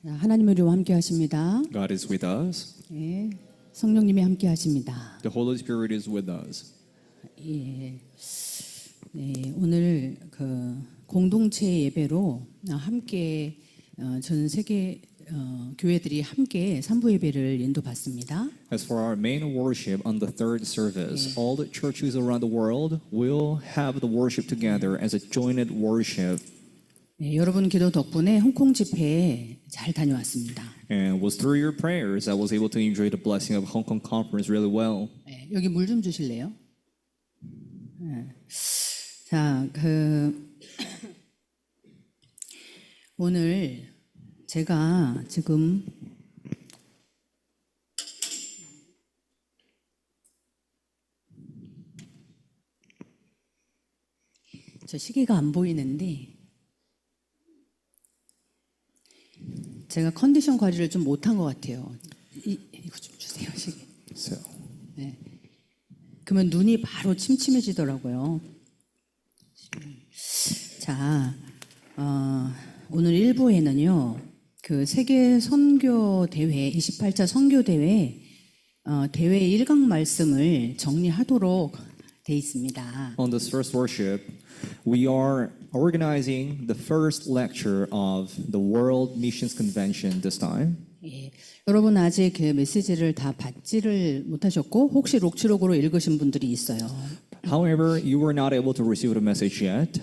하나님의 우리와 함께 하십니다. God is with us. 예, 성령님이 함께 하십니다. The Holy Spirit is with us. 예, 네, 오늘 그 공동체 예배로 함께 전 세계 교회들이 함께 산부 예배를 인도받습니다. As for our main worship on the third service, all the churches around the world will have the worship together as a joined worship. 네, 여러분 기도 덕분에 홍콩 집회에 잘 다녀왔습니다. And it was through your prayers I was able to enjoy the blessing of Hong Kong conference really well. 네, 여기 물 좀 주실래요? 네. 자, 오늘 제가 지금 저 시계가 안 보이는데 제가 컨디션 관리를 좀 못한 것 같아요. 이거 좀 주세요, 시계. So, 네. 그러면 눈이 바로 침침해지더라고요. 자, 오늘 1부에는요, 그 세계 선교 대회, 28차 선교 대회, 대회 1강 말씀을 정리하도록 돼 있습니다. on this first worship, we are organizing the first lecture of the World Missions Convention this time. 예, 여러분 아직 그 메시지를 다 받지를 못하셨고 혹시 녹취록으로 읽으신 분들이 있어요. However, you were not able to receive the message yet.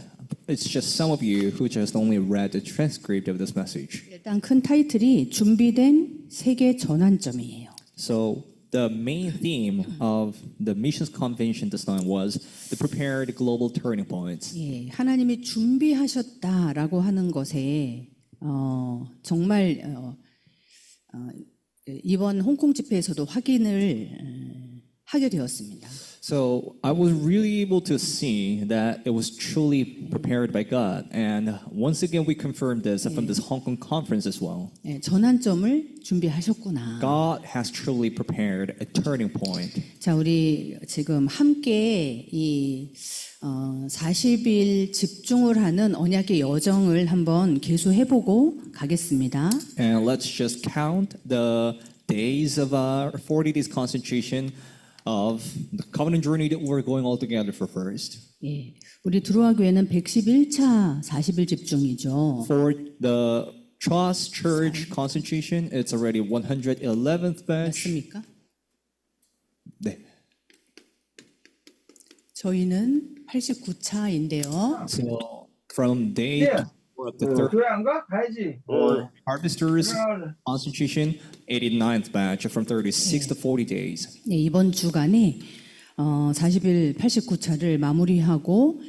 It's just some of you who just only read the transcript of this message. 일단 큰 타이틀이 준비된 세계 전환점이에요. So the main theme of the missions convention this time was the prepared global turning points. 예, 하나님이 준비하셨다라고 하는 것에 정말 이번 홍콩 집회에서도 확인을 하게 되었습니다. So I was really able to see that it was truly prepared by God. And once again, we confirmed this from this Hong Kong conference as well. 예, 전환점을 준비하셨구나. God has truly prepared a turning point. 자, 우리 지금 함께 이 40일 집중을 하는 언약의 여정을 한번 계수해보고 가겠습니다. And let's just count the days of our 40 days concentration of the covenant journey that we're going all together for first. 예, 우리 드로아 교회는 111차 40일 집중이죠. For the Trust Church concentration, it's already 111th batch. 맞습니까? 네. 저희는 89차인데요. So from day we're up to third 교회 안 가? 가야지. for harvesters concentration, 89th batch from 36 to 40 days. 네, 이번 주간에 40일 89차를 마무리하고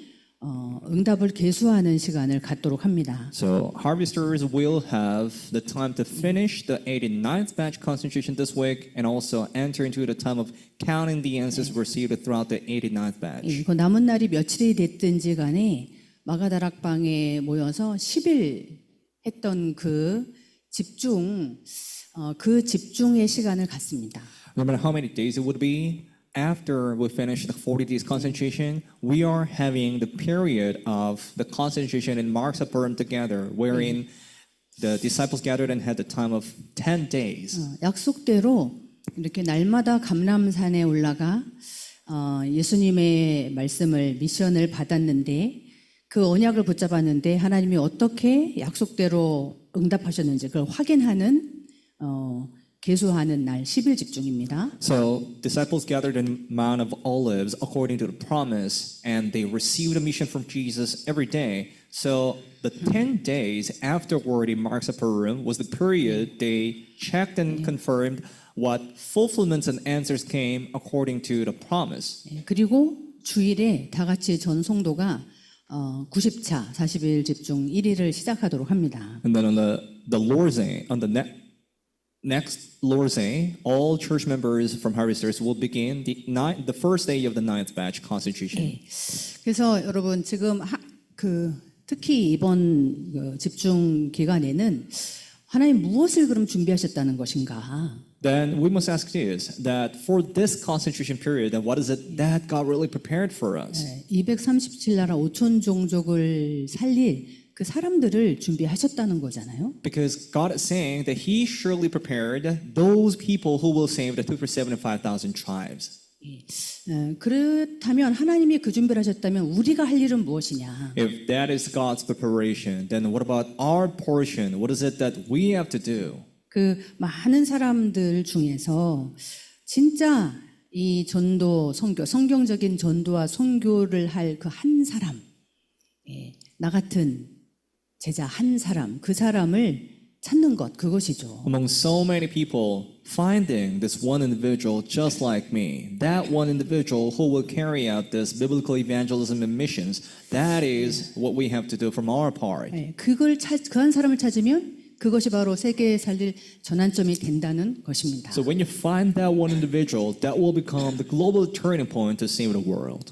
응답을 계수하는 시간을 갖도록 합니다. So harvesters will have the time to finish the 89th batch concentration this week and also enter into the time of counting the answers received throughout the 89th batch. 그 남은 날이 며칠이 됐든지 간에 마가다락방에 모여서 10일 했던 그 집중의 시간을 갖습니다. No matter how many days it would be, after we finish the 40 days concentration, we are having the period of the concentration in Mark's Upper Room together, wherein the disciples gathered and had the time of 10 days. 약속대로 이렇게 날마다 감람산에 올라가 예수님의 말씀을 미션을 받았는데 그 언약을 붙잡았는데 하나님이 어떻게 약속대로 응답하셨는지 그걸 확인하는 계수하는 날 10일 집중입니다. So disciples gathered in Mount of Olives according to the promise, and they received a mission from Jesus every day. So the 10 days afterward in Mark's Upper Room was the period they checked and confirmed what fulfillments and answers came according to the promise. 그리고 주일에 다 같이 전 성도가 90차 40일 집중 1일을 시작하도록 합니다. And then on the Lord's Day, on the next Lord's Day, all church members from Harvesters will begin the first day of the 9th batch concentration. 그래서 여러분 지금 특히 이번 집중 기간에는 하나님 무엇을 그럼 준비하셨다는 것인가? Then we must ask this, that for this concentration period, then what is it that God really prepared for us? 237나라 5천 종족을 살릴 그 사람들을 준비하셨다는 거잖아요. Because God is saying that He surely prepared those people who will save the 2 for 7 and 5,000 tribes. 그렇다면 하나님이 그 준비를 하셨다면 우리가 할 일은 무엇이냐? If that is God's preparation, then what about our portion? What is it that we have to do? 그 많은 사람들 중에서 진짜 이 전도, 선교, 성경적인 전도와 선교를 할 그 한 사람, 나 같은 제자 한 사람, 그 사람을 찾는 것, 그것이죠. Among so many people, finding this one individual just like me, that one individual who will carry out this biblical evangelism and missions, that is what we have to do from our part. 그 한 사람을 찾으면 그것이 바로 세계에 살릴 전환점이 된다는 것입니다. So when you find that one individual, that will become the global turning point to save the world.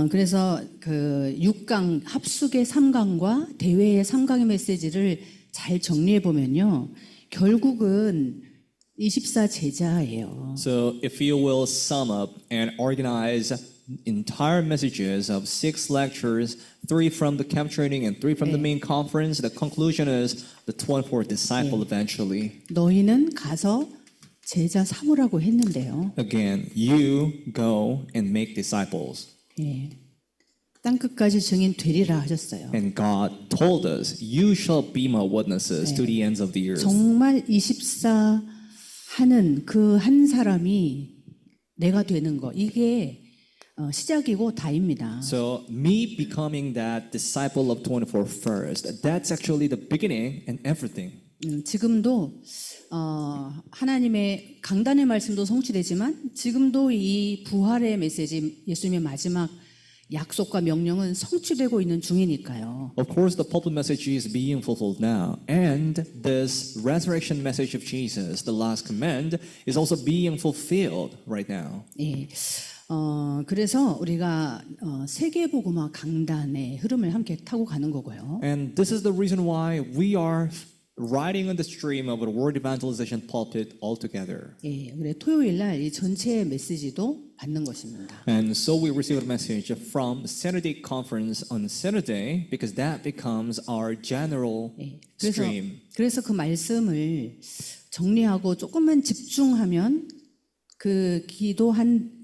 그래서 그 6강 합숙의 3강과 대회의 3강의 메시지를 잘 정리해 보면요. 결국은 24 제자예요. So if you will sum up and organize entire messages of 6 lectures, 3 from the camp training and 3 from the main conference, the conclusion is the 24 disciple eventually. 너희는 가서 제자 삼으라고 했는데요. Again, you go and make disciples. 땅 끝까지 증인 되리라 하셨어요. And God told us, you shall be my witnesses to the ends of the earth. 정말 24 하는 그 한 사람이 내가 되는 거 이게 시작이고 다입니다. So me becoming that disciple of 24 first, that's actually the beginning and everything. 지금도 하나님의 강단의 말씀도 성취되지만 지금도 이 부활의 메시지 예수님의 마지막 약속과 명령은 성취되고 있는 중이니까요. Of course, the pulpit message is being fulfilled now, and this resurrection message of Jesus, the last command, is also being fulfilled right now. 그래서 우리가 세계복음화 강단의 흐름을 함께 타고 가는 거고요. And this is the reason why we are riding on the stream of the word evangelization pulpit altogether. 그래 토요일 날 이 전체 메시지도 받는 것입니다. And so we receive a message from the Saturday conference on Saturday because that becomes our general stream. 그래서 그 말씀을 정리하고 조금만 집중하면 그 기도한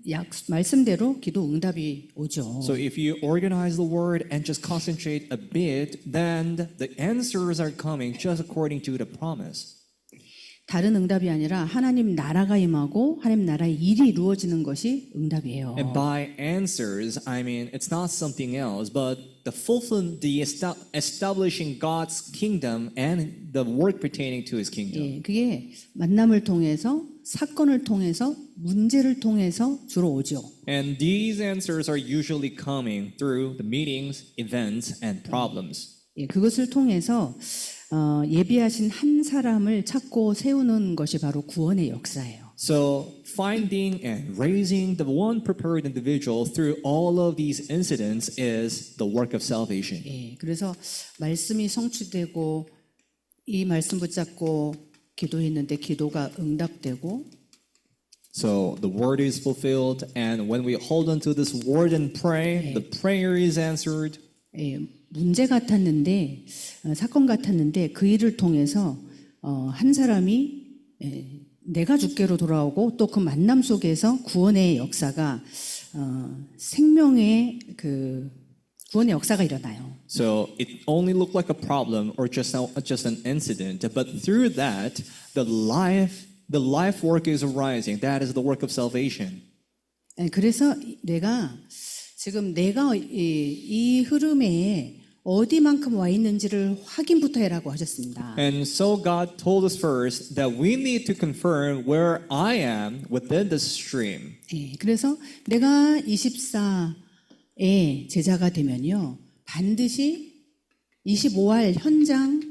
말씀대로 기도 응답이 오죠. So if you organize the word and just concentrate a bit, then the answers are coming just according to the promise. 다른 응답이 아니라 하나님 나라가 임하고 하나님 나라의 일이 이루어지는 것이 응답이에요. And by answers, I mean it's not something else, but the establishing God's kingdom and the work pertaining to His kingdom. 그게 만남을 통해서 사건을 통해서 문제를 통해서 주로 오죠. And these answers are usually coming through the meetings, events, and problems. 그것을 통해서 예비하신 한 사람을 찾고 세우는 것이 바로 구원의 역사예요. So finding and raising the one prepared individual through all of these incidents is the work of salvation. 그래서 말씀이 성취되고 이 말씀 붙잡고 기도했는데 기도가 응답되고 So the word is fulfilled, and when we hold on to this word and pray, the prayer is answered. 문제 같았는데 사건 같았는데 그 일을 통해서 한 사람이 내가 주께로 돌아오고 또 그 만남 속에서 구원의 역사가 생명의 그 구원의 역사가 일어나요. So it only looked like a problem or just an incident, but through that, the life work is arising. That is the work of salvation. 그래서 지금 내가 이 흐름에 어디만큼 와 있는지를 확인부터 해라고 하셨습니다. And so God told us first that we need to confirm where I am within the stream. 그래서 내가 24의 제자가 되면요. 반드시 25할 현장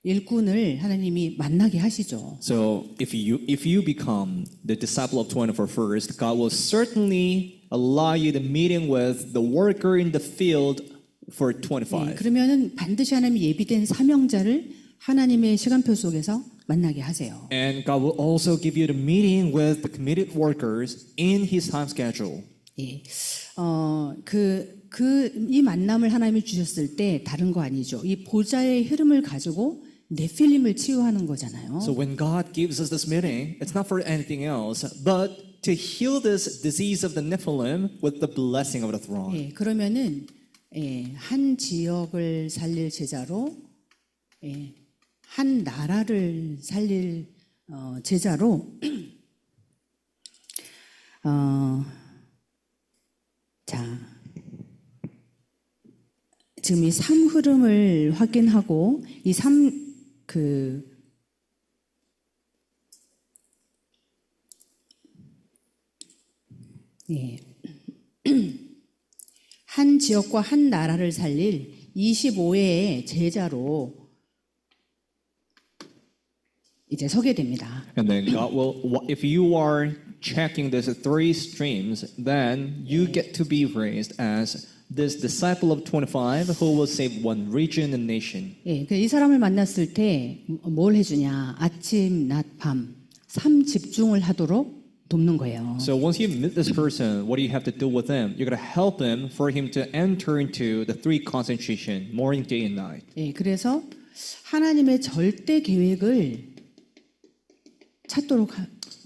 일꾼을 하나님이 만나게 하시죠. So if you become the disciple of 24 first, God will certainly allow you the meeting with the worker in the field for 25. 그러면은 반드시 하나님이 예비된 사명자를 하나님의 시간표 속에서 만나게 하세요. And God will also give you the meeting with the committed workers in His time schedule. 예. 이 만남을 하나님이 주셨을 때 다른 거 아니죠. 이 보좌의 흐름을 가지고 네필림을 치유하는 거잖아요. So when God gives us this meeting, it's not for anything else, but to heal this disease of the Nephilim with the blessing of the throne. 예, 그러면은 한 지역을 살릴 제자로 한 나라를 살릴 제자로 자 지금 이 삶 흐름을 확인하고 이 한 지역과 한 나라를 살릴 25회의 제자로 이제 서게 됩니다. And then God will, if you are checking these three streams, then you get to be raised as this disciple of 25 who will save one region and nation. 예, 이 사람을 만났을 때 뭘 해주냐? 아침, 낮, 밤, 3집중을 하도록 돕는 거예요. So once you meet this person, what do you have to do with him? You're going to help him for him to enter into the three concentration, morning, day, and night. 예, 그래서 하나님의 절대 계획을 찾도록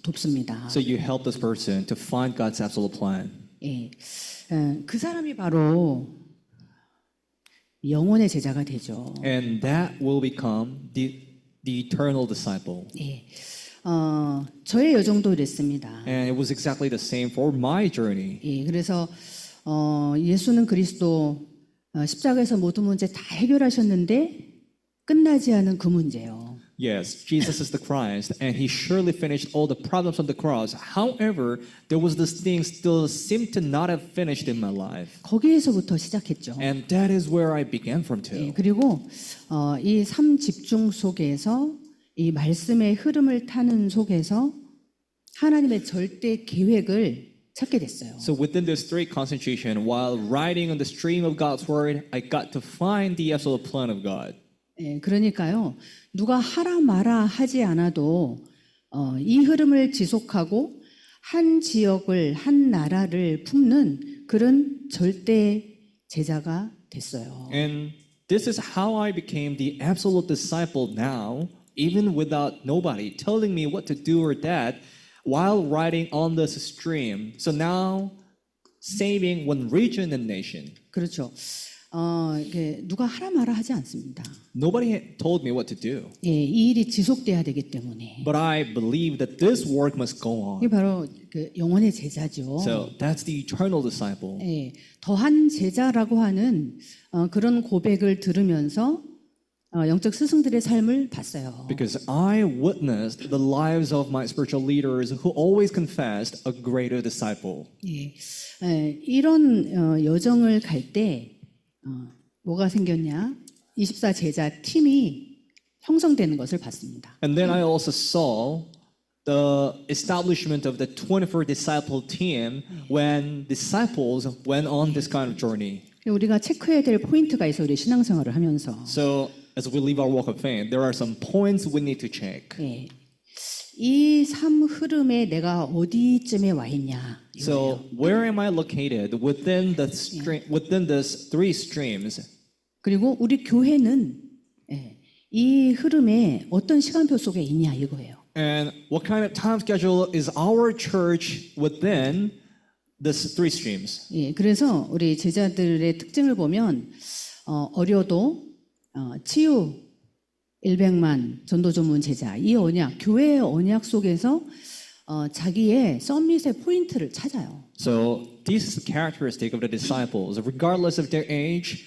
돕습니다. So you help this person to find God's absolute plan. 예, 그 사람이 바로 영혼의 제자가 되죠. And that will become the eternal disciple. 예, 저의 여정도 이랬습니다. And it was exactly the same for my journey. 예, 그래서 예수는 그리스도 십자가에서 모든 문제 다 해결하셨는데 끝나지 않은 그 문제요. Yes, Jesus is the Christ, and he surely finished all the problems on the cross. However, there was this thing still seemed to not have finished in my life. 거기에서부터 시작했죠. And that is where I began from 예, too. 그리고 이 삶 집중 속에서 이 말씀의 흐름을 타는 속에서 하나님의 절대 계획을 찾게 됐어요. So within this three concentration, while riding on the stream of God's word, I got to find the absolute plan of God. 예, 그러니까요. 누가 하라 마라 하지 않아도 이 흐름을 지속하고 한 지역을 한 나라를 품는 그런 절대 제자가 됐어요. And this is how I became the absolute disciple now, even without nobody telling me what to do or that, while riding on this stream. So now, saving one region and nation. 그렇죠. 이게 누가 하라 마라 하지 않습니다. Nobody had told me what to do, 예, 이 일이 지속돼야 되기 때문에 but I believe that this work must go 이게 on. 바로 그 영혼의 제자죠. So that's the eternal disciple. 예, 더한 제자라고 하는 그런 고백을 들으면서 영적 스승들의 삶을 봤어요. Because I witnessed the lives of my spiritual leaders who always confessed a greater disciple. 예, 이런 여정을 갈 때 뭐가 생겼냐? 24 제자 팀이 형성되는 것을 봤습니다. And then I also saw the establishment of the 24 disciple team when disciples went on this kind of journey. 우리가 체크해야 될 포인트가 있어 우리 신앙생활을 하면서. So as we live our walk of faith, there are some points we need to check. 예, 이 삶 흐름에 내가 어디쯤에 와 있냐? So where am I located within the within these three streams? 그리고 우리 교회는 이 흐름에 어떤 시간표 속에 있냐 이거예요. And what kind of time schedule is our church within these three streams? 예, 그래서 우리 제자들의 특징을 보면 어려도 치유 100만 전도 전문 제자 이 언약 교회의 언약 속에서 자기의 서밋의 포인트를 찾아요. So this is the characteristic of the disciples. Regardless of their age,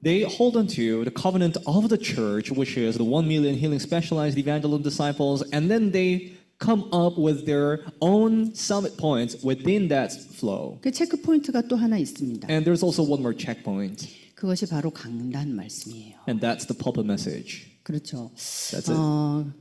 they hold on to the covenant of the church, which is the 1 million healing specialized evangelism disciples, and then they come up with their own summit points within that flow. 그 체크 포인트가 또 하나 있습니다. And there's also one more checkpoint, 그것이 바로 강단 말씀이에요. and that's the pulpit message. 그렇죠. That's it.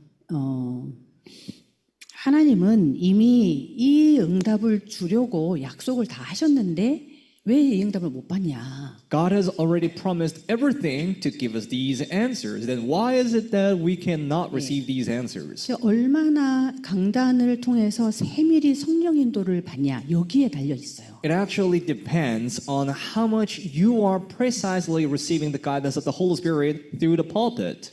하나님은 이미 이 응답을 주려고 약속을 다 하셨는데 왜 이 응답을 못 받냐? God has already promised everything to give us these answers. Then why is it that we cannot receive these answers? 얼마나 강단을 통해서 세밀히 성령 인도를 받냐 여기에 달려 있어요. It actually depends on how much you are precisely receiving the guidance of the Holy Spirit through the pulpit.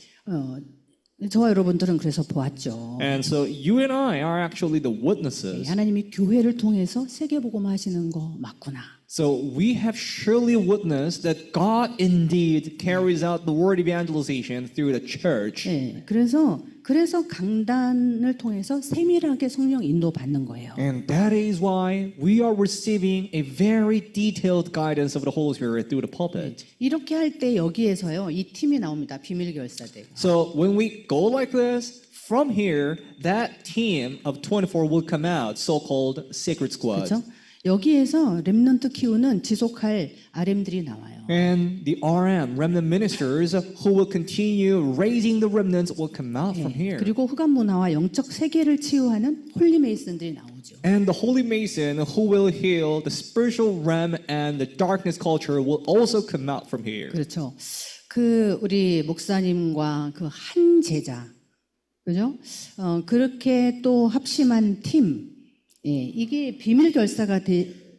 저와 여러분들은 그래서 보았죠. And so you and I are actually the witnesses. 하나님이 교회를 통해서 세계복음 하시는 거 맞구나. So we have surely witnessed that God indeed carries out the word evangelization through the church. 네, 그래서 강단을 통해서 세밀하게 성령 인도 받는 거예요. And that is why we are receiving a very detailed guidance of the Holy Spirit through the pulpit. 이렇게 할 때 여기에서요 이 팀이 나옵니다. 비밀 결사대. So when we go like this, from here, that team of 24 will come out, so-called Sacred Squad. 그렇죠? 여기에서 렘넌트 키우는 지속할 RM들이 나와요. And the RM, remnant ministers, who will continue raising the remnants, will come out from here. 그리고 흑암 문화와 영적 세계를 치유하는 홀리 메이슨들이 나오죠. And the Holy Mason, who will heal the spiritual realm and the darkness culture, will also come out from here. 그렇죠. 그 우리 목사님과 그 한 제자, 그죠? 그렇게 또 합심한 팀, 이게 비밀 결사가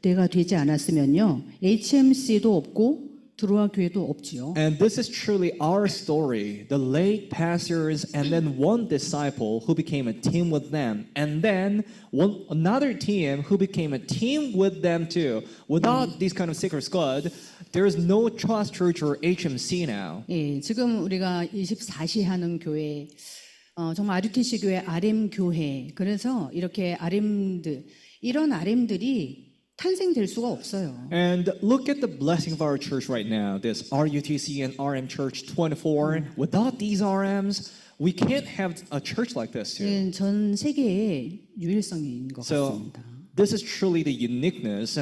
대가 되지 않았으면요, HMC도 없고 드로아 교회도 없지요. And this is truly our story. The late pastors and then one disciple who became a team with them. And then another team who became a team with them too. Without this kind of sacred squad, there is no Trust Church or HMC now. 예, 지금 우리가 24시 하는 교회, 정말 RUTC 교회, RM 교회. 그래서 이렇게 RM들, 이런 RM들이 탄생될 수가 없어요. And look at the blessing of our church right now. This RUTC and RM Church 24. Without these RMs, we can't have a church like this too. 예, 전 세계의 유일성인 것 So 같습니다. this is truly the uniqueness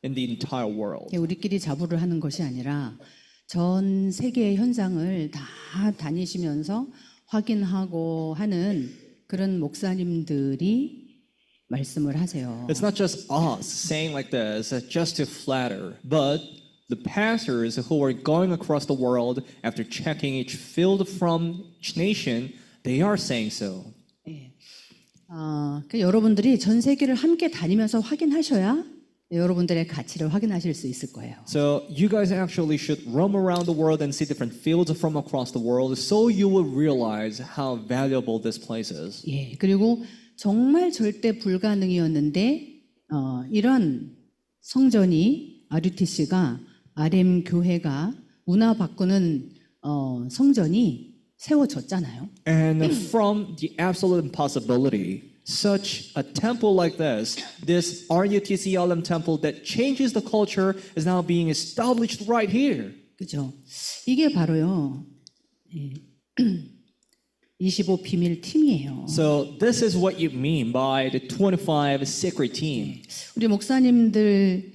in the entire world. 예, 우리끼리 자부를 하는 것이 아니라 전 세계의 현상을 다 다니시면서 확인하고 하는 그런 목사님들이 말씀을 하세요. It's not just us saying like this just to flatter, but the pastors who are going across the world after checking each field from each nation, they are saying so. 여러분들이 전 세계를 함께 다니면서 확인하셔야 여러분들의 가치를 확인하실 수 있을 거예요. So you guys actually should roam around the world and see different fields from across the world so you will realize how valuable this place is. 예, 그리고 정말 절대 불가능이었는데 이런 성전이 RUTC가 RM 교회가 문화 바꾸는 성전이 세워졌잖아요. And from the absolute impossibility, such a temple like this RUTC LM temple that changes the culture is now being established right here. 그죠? 이게 바로요. 25 비밀 팀이에요. So this is what you mean by the 25 sacred team. 우리 목사님들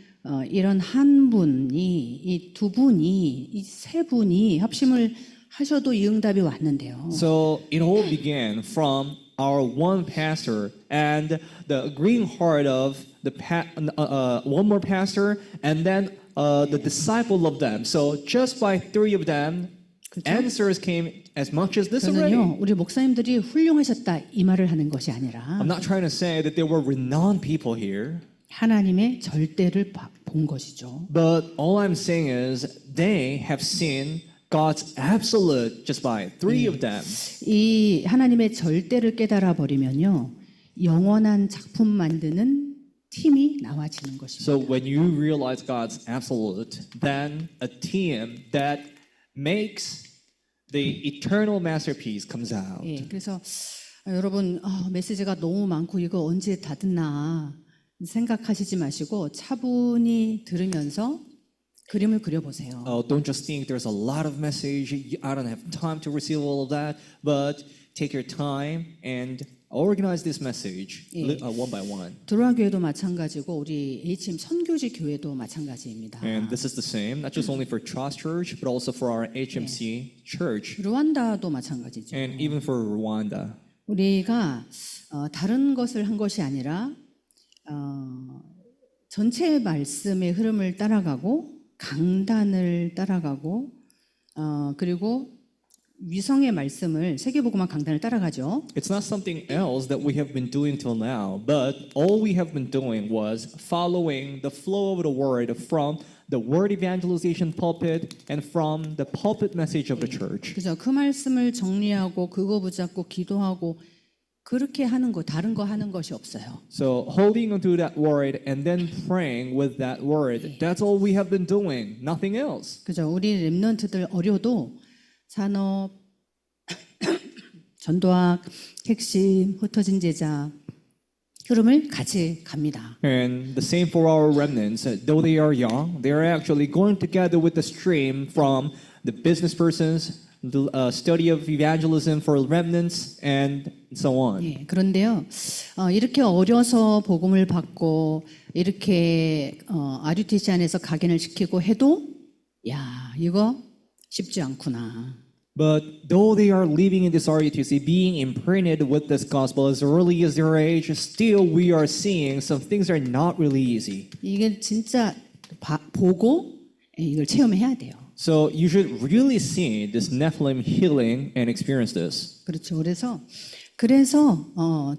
이런 한 분이 이 두 분이 이 세 분이 합심을 하셔도 이 응답이 왔는데요. So it all began from our one pastor and the agreeing heart of the one more pastor and then the disciple of them. So just by three of them, answers came as much as this already. 저는요, 우리 목사님들이 훌륭하셨다 이 말을 하는 것이 아니라 I'm not trying to say that there were renowned people here, 하나님의 절대를 본 것이죠. but all I'm saying is they have seen God's absolute just by three of them. 이 하나님의 절대를 깨달아 버리면요, 영원한 작품 만드는 팀이 나와지는 것입니다. So when you realize God's absolute, then a team that makes the eternal masterpiece comes out. 예, 그래서 여러분 메시지가 너무 많고 이거 언제 다 듣나 생각하시지 마시고 차분히 들으면서 그림을 그려보세요. Don't just think there's a lot of message. I don't have time to receive all of that. But take your time and organize this message one by one. 드로아 교회도 마찬가지고 우리 HM 선교지 교회도 마찬가지입니다. And this is the same, not just only for Trust Church, but also for our HMC church, 르완다도 마찬가지죠. and even for Rwanda. 우리가 다른 것을 한 것이 아니라 전체 말씀의 흐름을 따라가고 강단을 따라가고 그리고 위성의 말씀을 세계복음화 강단을 따라가죠. It's not something else that we have been doing till now, but all we have been doing was following the flow of the word from the word evangelization pulpit and from the pulpit message of the church. 그죠? 그 말씀을 정리하고 그거 붙잡고 기도하고 그렇게 하는 거 다른 거 하는 것이 없어요. So holding onto that word and then praying with that word, that's all we have been doing, nothing else. 그죠? 우리 렘넌트들 어려도 산업, 전도학, 핵심, 흩어진 제자 흐름을 같이 갑니다. And the same for our remnants. Though they are young, they are actually going together with the stream from the business persons, the study of evangelism for remnants, and so on. 예, 그런데요, 이렇게 어려서 복음을 받고 이렇게 RUTC 안에서 각인을 시키고 해도 야 이거 쉽지 않구나. But though they are living in this RUTC, being imprinted with this gospel as early as their age, still we are seeing some things are not really easy. 이게 진짜 보고 이걸 체험해야 돼요. So you should really see this Nephilim healing and experience this. 그렇죠. 그래서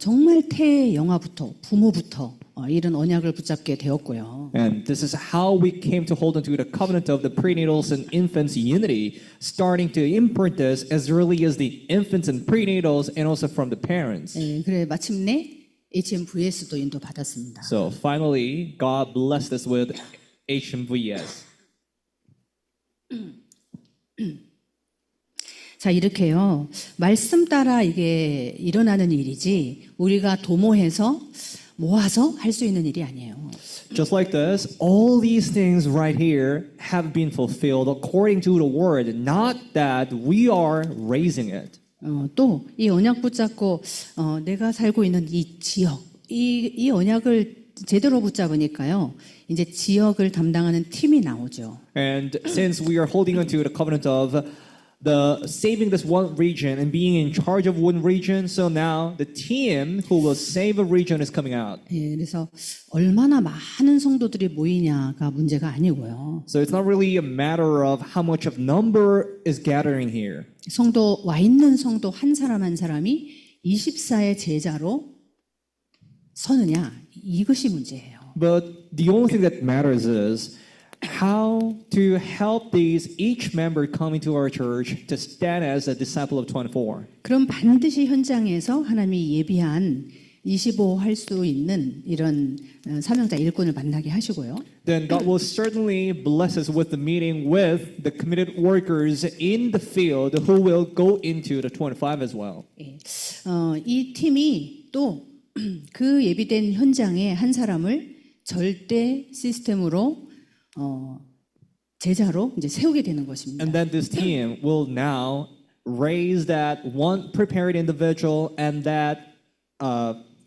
정말 태영아부터 부모부터 이런 언약을 붙잡게 되었고요. And this is how we came to hold onto the covenant of the prenatals and infants unity, starting to imprint this as early as the infants and prenatals and also from the parents. 예, 그래 마침내 HMVS도 인도받았습니다. So finally, God blessed us with HMVS. 자, 이렇게요. 말씀 따라 이게 일어나는 일이지 우리가 도모해서 모아서 할 수 있는 일이 아니에요. Just like this, all these things right here have been fulfilled according to the word, not that we are raising it. 또 이 언약 붙잡고 내가 살고 있는 이 지역, 이 언약을 제대로 붙잡으니까요. 이제 지역을 담당하는 팀이 나오죠. And since we are holding on to the covenant of the saving this one region and being in charge of one region, so now the team who will save a region is coming out. 예, 그래서 얼마나 많은 성도들이 모이냐가 문제가 아니고요. So it's not really a matter of how much of number is gathering here. 성도 와 있는 성도 한 사람 한 사람이 24의 제자로 서느냐 이것이 문제예요. But the only thing that matters is how to help these each member coming to our church to stand as a disciple of 24. 그럼 반드시 현장에서 하나님이 예비한 25 할 수 있는 이런 사명자 일꾼을 만나게 하시고요. Then God will certainly bless us with the meeting with the committed workers in the field who will go into the 25 as well. 예. 이 팀이 또 그 예비된 현장에 한 사람을 절대 시스템으로 제자로 이제 세우게 되는 것입니다. And then this team will now raise that one prepared individual and that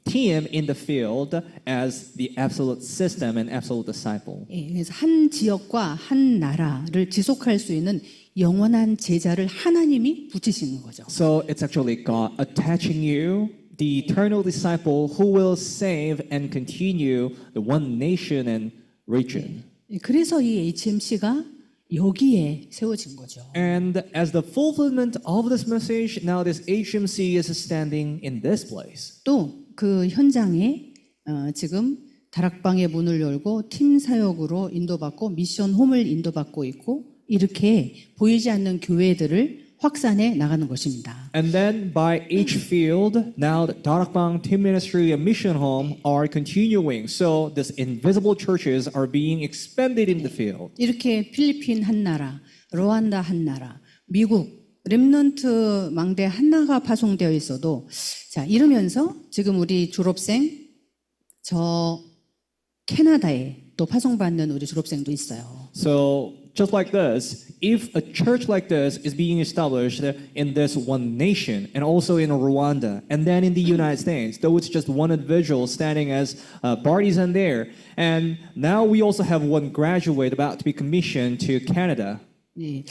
team in the field as the absolute system and absolute disciple. 예, 그래서 한 지역과 한 나라를 지속할 수 있는 영원한 제자를 하나님이 붙이시는 거죠. So it's actually God attaching you, the eternal disciple who will save and continue the one nation and region. 예, 그래서 이 HMC가 여기에 세워진 거죠. And as the fulfillment of this message, now this HMC is standing in this place. 또 그 현장에 지금 다락방의 문을 열고 팀 사역으로 인도받고 미션 홈을 인도받고 있고 이렇게 보이지 않는 교회들을 확산해 나가는 것입니다. And then by each field, now the Darakbang Team Ministry and Mission Home are continuing. So these invisible churches are being expanded in the field. 이렇게 필리핀 한 나라, 루안다 한 나라, 미국 렘넌트 망대 하나가 파송되어 있어도 자 이러면서 지금 우리 졸업생 저 캐나다에 또 파송받는 우리 졸업생도 있어요. So just like this, if a church like this is being established in this one nation and also in Rwanda and then in the United States, though it's just one individual standing as partisan there, and now we also have one graduate about to be commissioned to Canada. 네.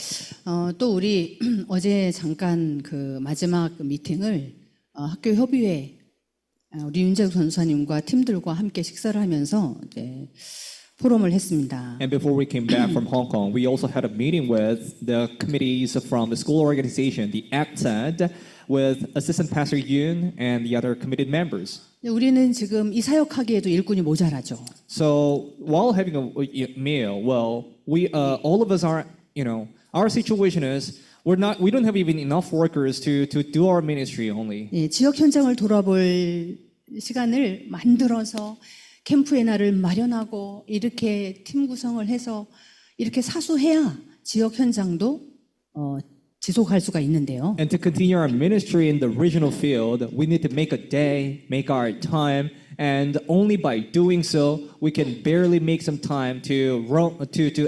또 우리 어제 잠깐 그 마지막 미팅을 학교 협의회 우리 윤재욱 전사님과 팀들과 함께 식사를 하면서 이제 포럼을 했습니다. And before we came back from Hong Kong, we also had a meeting with the committees from the school organization, the ACTED, with Assistant Pastor Yoon and the other committed members. 우리는 지금 이 사역하기에도 일꾼이 모자라죠. So while having a meal, well, we all of us are, our situation is we don't have even enough workers to do our ministry only. 예, 지역 현장을 돌아볼 시간을 만들어서 캠프의 날을 마련하고 이렇게 팀 구성을 해서 이렇게 사수해야 지역 현장도 지속할 수가 있는데요. And to continue our ministry in the regional field, we need to make a day, make our time, and only by doing so, we can barely make some time to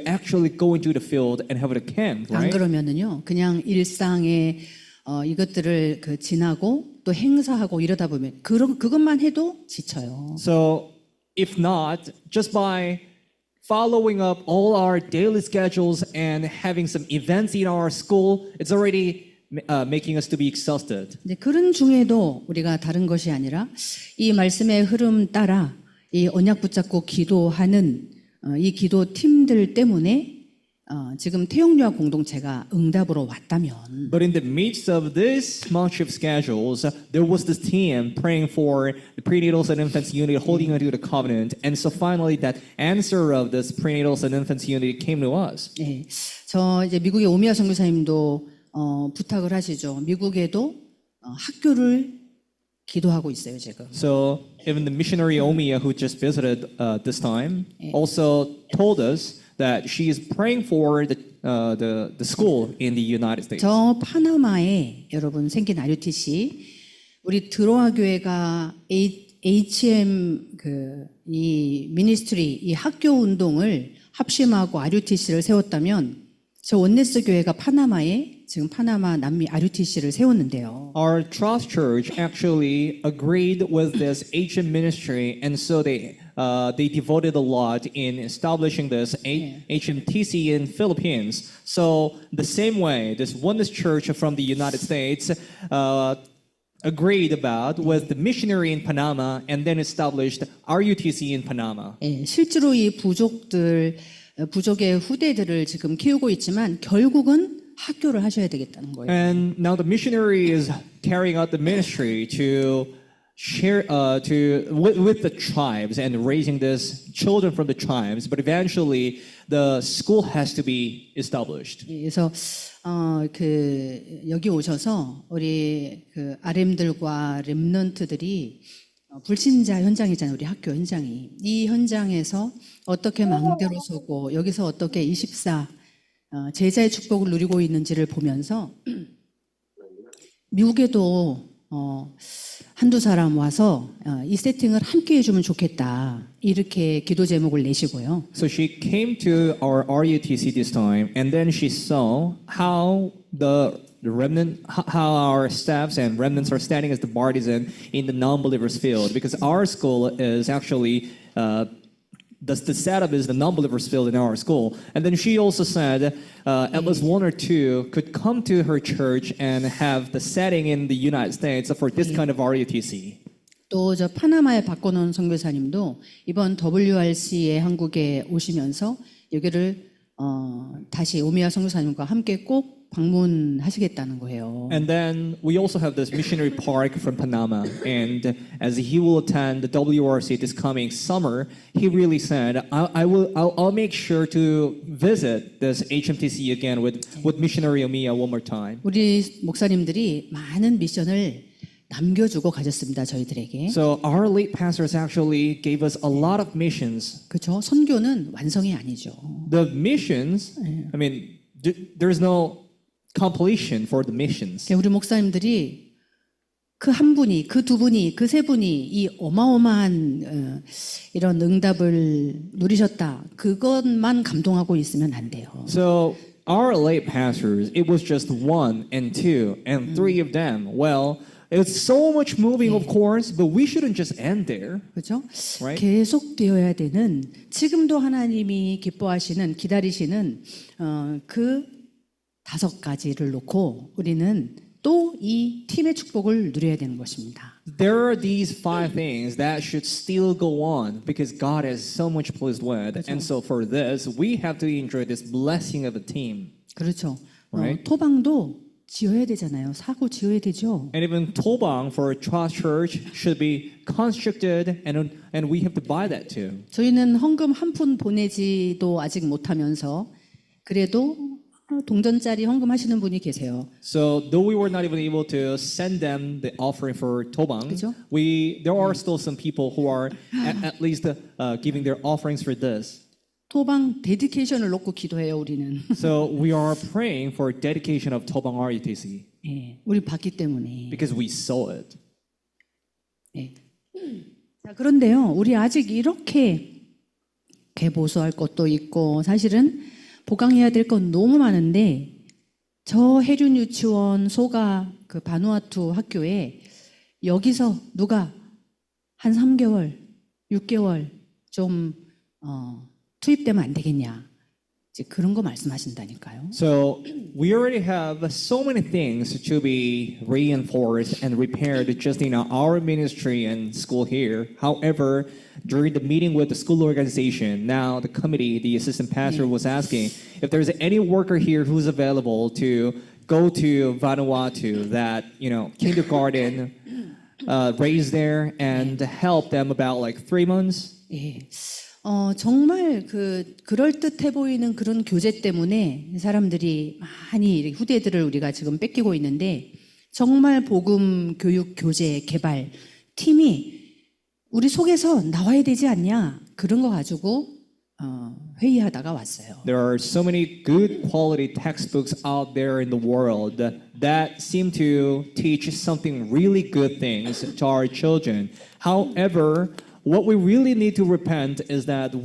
actually go into the field and have a camp, 안 right? 그러면은요, 그냥 일상의 이것들을 지나고 또 행사하고 이러다 보면 그것만 해도 지쳐요. So if not, just by following up all our daily schedules and having some events in our school, it's already making us to be exhausted. 근데 그런 중에도 우리가 다른 것이 아니라 이 말씀의 흐름 따라 이 언약 붙잡고 기도하는 이 기도 팀들 때문에 지금 태용유아 공동체가 응답으로 왔다면 But in the midst of this much of schedules, there was this team praying for the prenatals and infants unit, holding onto the covenant. And so finally, that answer of this prenatals and infants unit came to us. 예, 저 이제 미국의 오미야 선교사님도 부탁을 하시죠. 미국에도 학교를 기도하고 있어요 지금. So even the missionary Omiya, who just visited this time, also told us that she is praying for the school in the United States. 저 파나마에 여러분 생긴 RUTC 우리 드로아 교회가 HM 이 미니스트리 이 학교 운동을 합심하고 RUTC를 세웠다면 저 원네스 교회가 파나마에 지금 파나마 남미 RUTC를 세웠는데요. Our Trust Church actually agreed with this HM ministry, and so they devoted a lot in establishing this HMTC in Philippines. So the same way, this Oneness Church from the United States agreed about with the missionary in Panama, and then established RUTC in Panama. 예, 실제로 이 부족의 후대들을 지금 키우고 있지만 결국은 학교를 하셔야 되겠다는 거예요. And now the missionary is carrying out the ministry to share with the tribes and raising these children from the tribes, but eventually the school has to be established. 그래서 여기 오셔서 우리 RM들과 렘넌트들이 불신자 현장이잖아요. 우리 학교 현장이. 이 현장에서 어떻게 망대로 서고 여기서 어떻게 24 제자의 축복을 누리고 있는지를 보면서 미국에도 한두 사람 와서 이 세팅을 함께 해주면 좋겠다. 이렇게 기도 제목을 내시고요. So she came to our RUTC this time, and then she saw how the remnant, how our staffs and remnants are standing as the partisan in the non-believers field, because our school is actually the setup is the non-believers field in our school. And then she also said at least one or two could come to her church and have the setting in the United States for this kind of RUTC. 또 저 파나마의 박건원 선교사님도 이번 WRC의 한국에 오시면서 여기를 다시 오미야 선교사님과 함께 꼭 방문하시겠다는 거예요. And then we also have this missionary park from Panama, and as he will attend the WRC this coming summer, he really said, I'll make sure to visit this HMTC again with missionary Omiya one more time. 우리 목사님들이 많은 미션을 남겨주고 가셨습니다. 저희들에게. So our late pastors actually gave us a lot of missions. 그렇죠. 선교는 완성이 아니죠. The missions, I mean, there's no completion for the missions. 우리 목사님들이 그 한 분이, 그 두 분이, 그 세 분이 이 어마어마한 이런 응답을 누리셨다. 그것만 감동하고 있으면 안 돼요. So our late pastors, it was just one and two and three of them. Well, it's so much moving, of course, but we shouldn't just end there. 그렇죠? Right? 계속되어야 되는 지금도 하나님이 기뻐하시는 기다리시는 그 5가지를 놓고 우리는 또 이 팀의 축복을 누려야 되는 것입니다. There are these five things that should still go on because God is so much pleased with. And so for this, we have to enjoy this blessing of a team. 그렇죠. Right. 토방도 지어야 되잖아요. 사고 지어야 되죠. And even Tobang for a trust church should be constructed and we have to buy that too. 저희는 헌금 한 푼 보내지도 아직 못하면서 그래도 동전짜리 헌금하시는 분이 계세요. So though we were not even able to send them the offering for Tobang, 그죠? there are still some people who are at least giving their offerings for this. 토방 데디케이션을 놓고 기도해요, 우리는. So we are praying for dedication of Tobang RUTC 예, 우리 봤기 때문에. because we saw it. 예. 자, 그런데요, 우리 아직 이렇게 개보수할 것도 있고 사실은 보강해야 될 건 너무 많은데 저 해륜 유치원 소가 그 바누아투 학교에 여기서 누가 한 3개월, 6개월 좀 투입되면 안 되겠냐. 이제 그런 거 말씀하신다니까요. So we already have so many things to be reinforced and repaired just in our ministry and school here. However, during the meeting with the school organization, now the committee, the assistant pastor was asking if there's any worker here who's available to go to Vanuatu, that kindergarten, raise there and help them about like 3 months. 예. 정말 그럴듯해 보이는 그런 교재 때문에 사람들이 많이 후대들을 우리가 지금 뺏기고 있는데 정말 복음 교육 교재 개발 팀이 우리 속에서 나와야 되지 않냐 그런 거 가지고 회의하다가 왔어요. There are so many good quality textbooks out there in the world that seem to teach something really good things to our children. However, what we really need to repent is that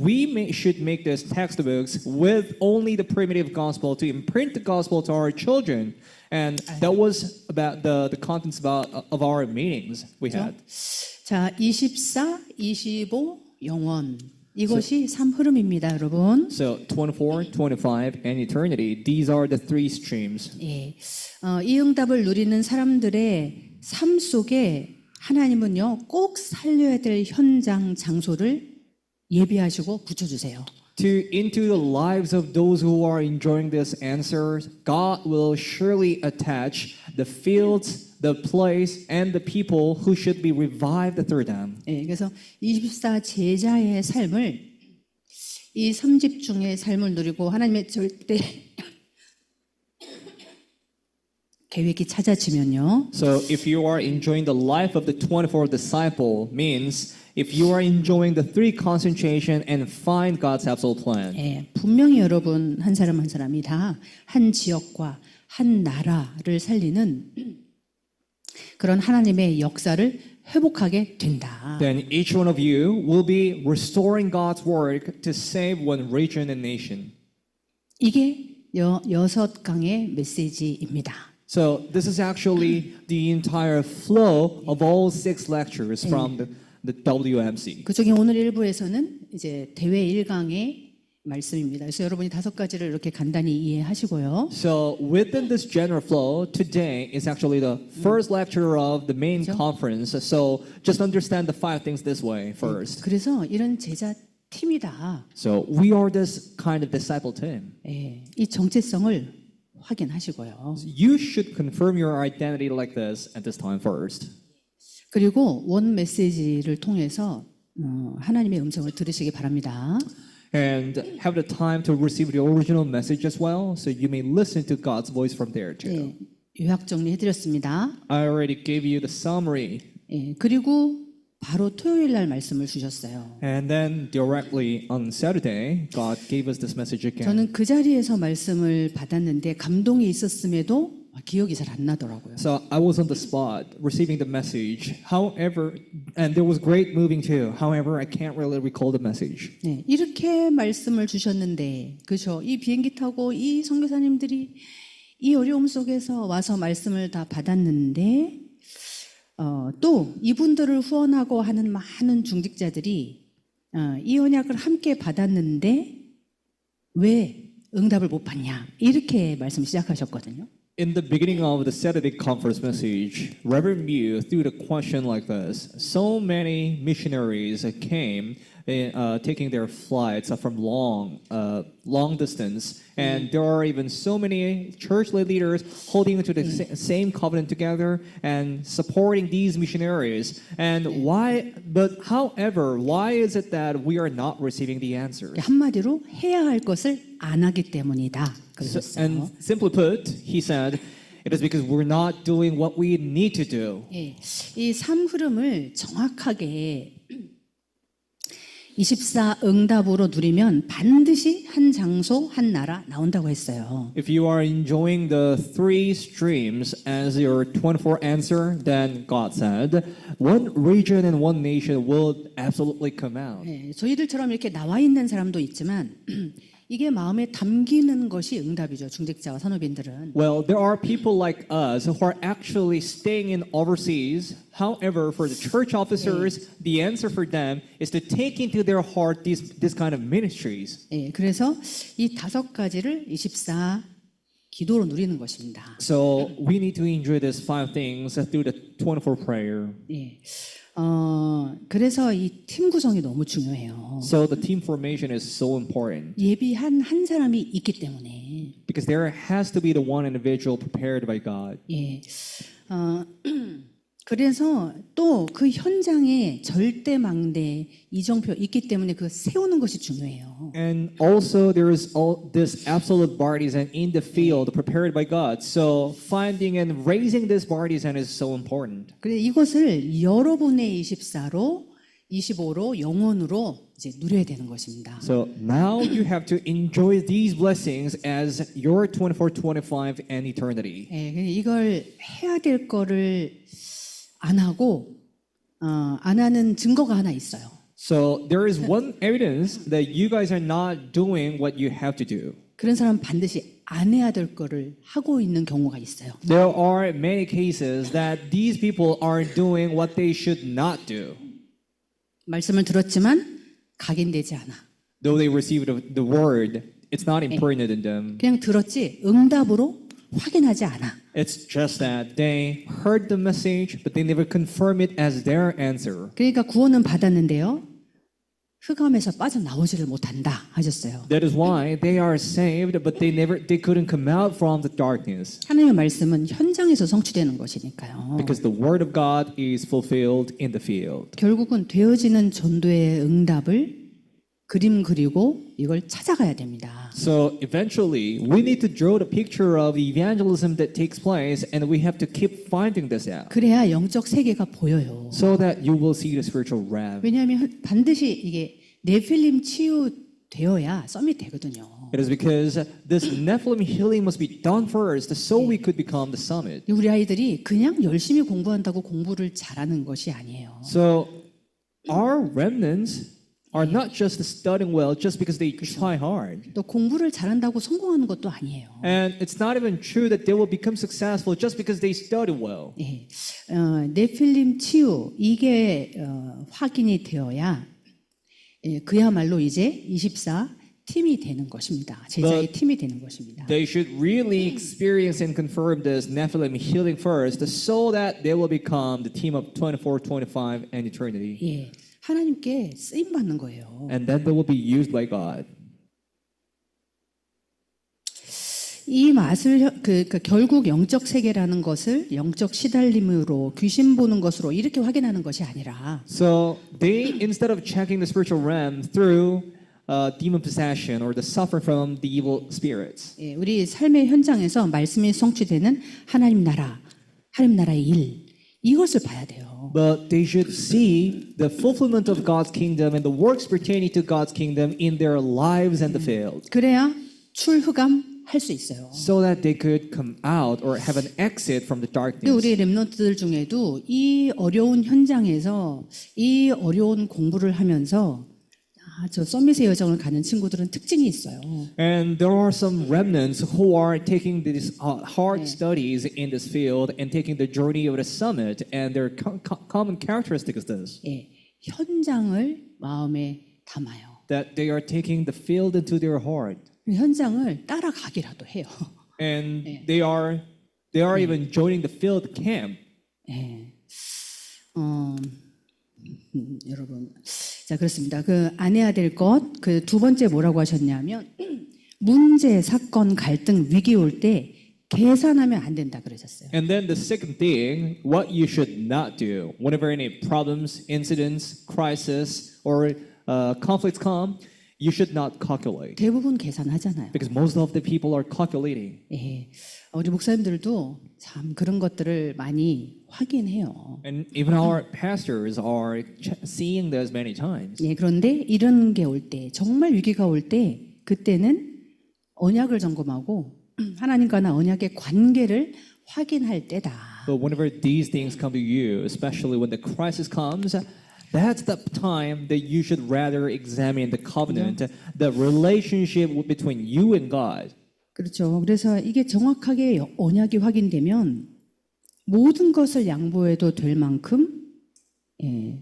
should make these textbooks with only the primitive gospel to imprint the gospel to our children. And that was about the contents of our meetings we had. 자, 24, 25, 영원. 이것이 삶 흐름입니다, 여러분. So 24, 25, and eternity, these are the three streams. 예. 이 응답을 누리는 사람들의 삶 속에 하나님은요, 꼭 살려야 될 현장 장소를 예비하시고 붙여주세요. Into the lives of those who are enjoying these answers, God will surely attach the fields, the place, and the people who should be revived through them. 예, 그래서 24 제자의 삶을 이 3집중의 삶을 누리고 하나님의 절대 계획이 찾아지면요. So if you are enjoying the life of the 24 disciple, means if you are enjoying the three concentration and find God's absolute plan. 예, 분명히 여러분 한 사람 한 사람이 다 한 지역과 한 나라를 살리는 그런 하나님의 역사를 회복하게 된다. Then each one of you will be restoring God's work to save one region and nation. 이게 여섯 강의 메시지입니다. So this is actually the entire flow of all 6 lectures from the WMC. 그중에 오늘 1부에서는 이제 대회 1강의 말씀입니다. 그래서 여러분이 5가지를 이렇게 간단히 이해하시고요. So within this general flow, today is actually the first lecture of the main conference. So just understand the 5 things this way first. 그래서 이런 제자 팀이다. So we are this kind of disciple team. 예, 이 정체성을 확인하시고요. You should confirm your identity like this at this time first. 그리고 원 메시지를 통해서 하나님의 음성을 들으시기 바랍니다. And have the time to receive the original message as well, so you may listen to God's voice from there too. 예, 요약 정리해드렸습니다. I already gave you the summary. 예, 그리고 바로 토요일 날 말씀을 주셨어요. And then directly on Saturday, God gave us this message again. 저는 그 자리에서 말씀을 받았는데 감동이 있었음에도 기억이 잘 안 나더라고요. So I was on the spot receiving the message. However, and there was great moving too. However, I can't really recall the message. 네, 이렇게 말씀을 주셨는데, 그죠? 이 비행기 타고 이 선교사님들이 이 어려움 속에서 와서 말씀을 다 받았는데, 또 이분들을 후원하고 하는 많은 중직자들이 이 언약을 함께 받았는데 왜 응답을 못 받냐? 이렇게 말씀 시작하셨거든요. In the beginning of the Saturday conference message, Reverend Mew threw the question like this. So many missionaries came taking their flights from long distance, and there are even so many church leaders holding to the same covenant together and supporting these missionaries. And why? But however, why is it that we are not receiving the answers? 한마디로 해야 할 것을 안 하기 때문이다. 그러셨어요. And simply put, he said, it is because we're not doing what we need to do. 예, 이 삶 흐름을 정확하게 24 응답으로 누리면 반드시 한 장소, 한 나라 나온다고 했어요. If you are enjoying the three streams as your 24 answer, then God said, one region and one nation will absolutely come out. 예, 저희들처럼 이렇게 나와 있는 사람도 있지만 이게 마음에 담기는 것이 응답이죠. 중직자와 선업인들은. Well, there are people like us who are actually staying in overseas. However, for the church officers, the answer for them is to take into their heart this kind of ministries. 예, 그래서 이 5가지를 24 기도로 누리는 것입니다. So we need to enjoy these 5 things through the 24 prayer. 예. 그래서 이 팀 구성이 너무 중요해요. So the team formation is so important 예비한 한 사람이 있기 때문에. because there has to be the one individual prepared by God. 예. 그래서 또 그 현장에 절대 망대 이정표 있기 때문에 그 세우는 것이 중요해요. And also there is all this absolute partisan in the field prepared by God. So finding and raising this partisan is so important. 그래 이것을 여러분의 25로 영원으로 이제 누려야 되는 것입니다. So now you have to enjoy these blessings as your 24, 25 and eternity. 예, 이걸 해야 될 거를 안 하고 안 하는 증거가 하나 있어요. So there is one evidence that you guys are not doing what you have to do. 그런 사람 반드시 안 해야 될 거를 하고 있는 경우가 있어요. There are many cases that these people are doing what they should not do. 말씀을 들었지만 각인되지 않아. Though they received the word, it's not imprinted in them. 그냥 들었지 응답으로 확인하지 않아. It's just that they heard the message, but they never confirm it as their answer. 그러니까 구원은 받았는데요. 흑암에서 빠져나오지를 못한다 하셨어요. That is why they are saved, but they couldn't come out from the darkness. 하나님의 말씀은 현장에서 성취되는 것이니까요. Because the word of God is fulfilled in the field. 결국은 되어지는 전도의 응답을 그림 그리고 이걸 찾아가야 됩니다. So eventually, we need to draw the picture of the evangelism that takes place, and we have to keep finding this out, 그래야 영적 세계가 보여요. so that you will see the spiritual realm. 왜냐하면 반드시 이게 네필림 치유되어야 썸이 되거든요. It is because this Nephilim healing must be done first, so we could become the summit. 우리 아이들이 그냥 열심히 공부한다고 공부를 잘하는 것이 아니에요. So our remnants are not just studying well just because they try hard. 또 공부를 잘한다고 성공하는 것도 아니에요. And it's not even true that they will become successful just because they study well. 예, 네필림 치유 이게 확인이 되어야 그야말로 이제 24 팀이 되는 것입니다. 제자의 팀이 되는 것입니다. They should really experience and confirm this Nephilim healing first so that they will become the team of 24, 25, and eternity. 예, 하나님께 쓰임 받는 거예요. And then they will be used by God. 이 맛을 결국 영적 세계라는 것을 영적 시달림으로 귀신 보는 것으로 이렇게 확인하는 것이 아니라 So they, instead of checking the spiritual realm through demon possession or the suffering from the evil spirits, 예, 우리 삶의 현장에서 말씀이 성취되는 하나님 나라의 일 이것을 봐야 돼요. but they should see the fulfillment of God's kingdom and the works pertaining to God's kingdom in their lives and the field, 그래야 출흑암 할 수 있어요. so that they could come out or have an exit from the 근데 darkness. 우리 렘넌트들 중에도 이 어려운 현장에서 이 어려운 공부를 하면서 저 썸밋의 여정을 가는 친구들은 특징이 있어요. And there are some remnants who are taking these hard studies in this field and taking the journey of the summit, and their common characteristic is this: 예, 현장을 마음에 담아요. that they are taking the field into their heart, 현장을 따라가기라도 해요. and they are They are even joining the field camp. 예. 여러분. 자, 그렇습니다. 그 안 해야 될 것, 그 두 번째 뭐라고 하셨냐면, 문제, 사건, 갈등, 위기 올 때 계산하면 안 된다 그러셨어요. And then the second thing, what you should not do whenever any problems, incidents, crisis, or conflicts come, you should not calculate. 대부분 계산하잖아요. Because most of the people are calculating. 예. 우리 목사님들도 참 그런 것들을 많이 확인해요. And even our pastors are seeing this many times. 예, 그런데 이런 게 올 때, 정말 위기가 올 때, 그때는 언약을 점검하고 하나님과나 언약의 관계를 확인할 때다. But whenever these things come to you, especially when the crisis comes, that's the time that you should rather examine the covenant, the relationship between you and God. 그렇죠. 그래서 이게 정확하게 언약이 확인되면 모든 것을 양보해도 될 만큼, 예.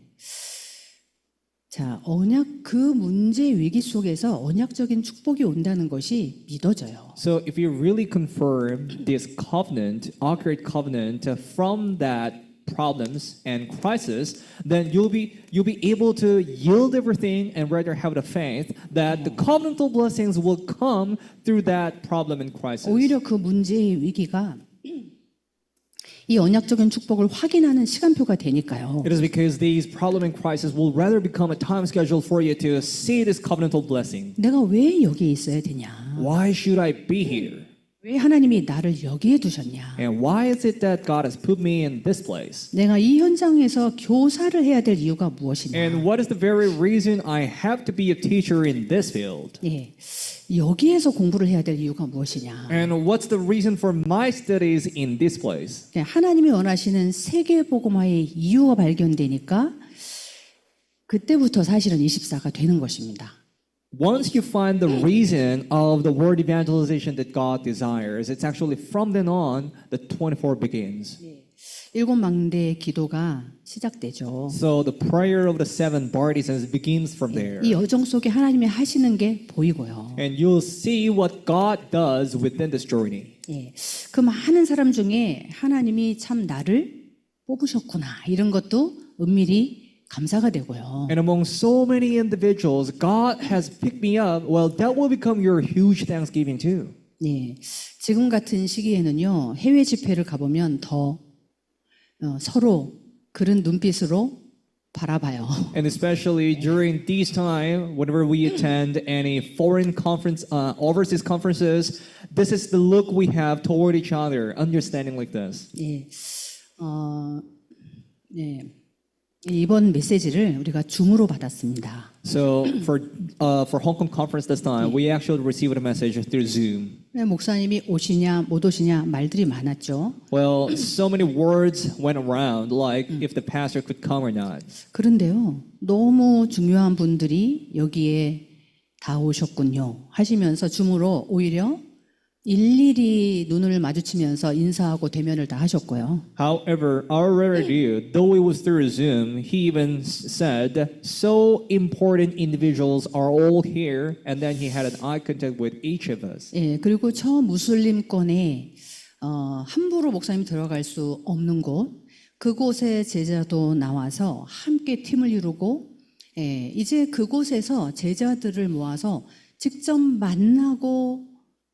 자, 언약 그 문제 위기 속에서 언약적인 축복이 온다는 것이 믿어져요. So if you really confirm this covenant, accurate covenant from that problems and crisis, then you'll be able to yield everything and rather have the faith that the covenantal blessings will come through that problem and crisis. 오히려 그 문제의 위기가 이 언약적인 축복을 확인하는 시간표가 되니까요. It is because these problem and crisis will rather become a time schedule for you to see this covenantal blessing. 내가 왜 여기에 있어야 되냐? Why should I be here? 왜 하나님이 나를 여기에 두셨냐? And why is it that God has put me in this place? 내가 이 현장에서 교사를 해야 될 이유가 무엇이냐? And what is the very reason I have to be a teacher in this field? 예, 여기에서 공부를 해야 될 이유가 무엇이냐? And what's the reason for my studies in this place? 하나님이 원하시는 세계 복음화의 이유가 발견되니까 그때부터 사실은 24가 되는 것입니다. Once you find the reason of the word evangelization that God desires, it's actually from then on the 24 begins. 일곱 망대의 기도가 시작되죠. So the prayer of the seven partisans begins from there. 이 여정 속에 하나님이 하시는 게 보이고요. And you'll see what God does within this journey. 예, 그 많은 사람 중에 하나님이 참 나를 뽑으셨구나 이런 것도 은밀히 감사가 되고요. And among so many individuals, God has picked me up. Well, that will become your huge thanksgiving too. 예, 지금 같은 시기에는요 해외 집회를 가보면 더 서로 그런 눈빛으로 바라봐요. And especially during this time, whenever we attend any foreign conference, overseas conferences, this is the look we have toward each other, understanding like this. 예, 예, 이번 메시지를 우리가 줌으로 받았습니다. So for Hong Kong conference this time, we actually received a message through Zoom. 목사님이 오시냐 못 오시냐 말들이 많았죠. Well, so many words went around, like if the pastor could come or not. 그런데요, 너무 중요한 분들이 여기에 다 오셨군요 하시면서 줌으로 오히려 일일이 눈을 마주치면서 인사하고 대면을 다 하셨고요. However, our relative, though it was through Zoom, he even said, so important individuals are all here, and then he had an eye contact with each of us. 예, 그리고 저 무슬림권에 함부로 목사님 들어갈 수 없는 곳, 그곳의 제자도 나와서 함께 팀을 이루고, 예, 이제 그곳에서 제자들을 모아서 직접 만나고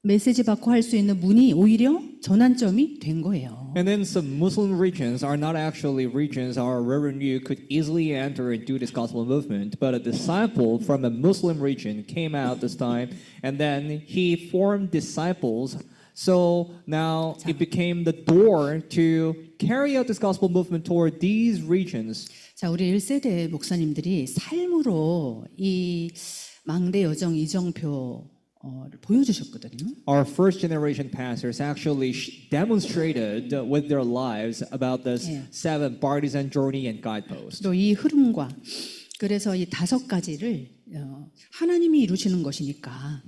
메시지 받고 할 수 있는 문이 오히려 전환점이 된 거예요. And then some Muslim regions are not actually regions our Reverend Yu could easily enter and do this gospel movement, but a disciple from a Muslim region came out this time, and then he formed disciples. So now it became the door to carry out this gospel movement toward these regions. 자, 우리 1세대 목사님들이 삶으로 이 망대 여정 이정표 보여주셨거든요. Our first generation pastors actually demonstrated with their lives about this seven partisan journey and guidepost. 또 이 흐름과 그래서 이 다섯 가지를 하나님이 이루시는 것이니까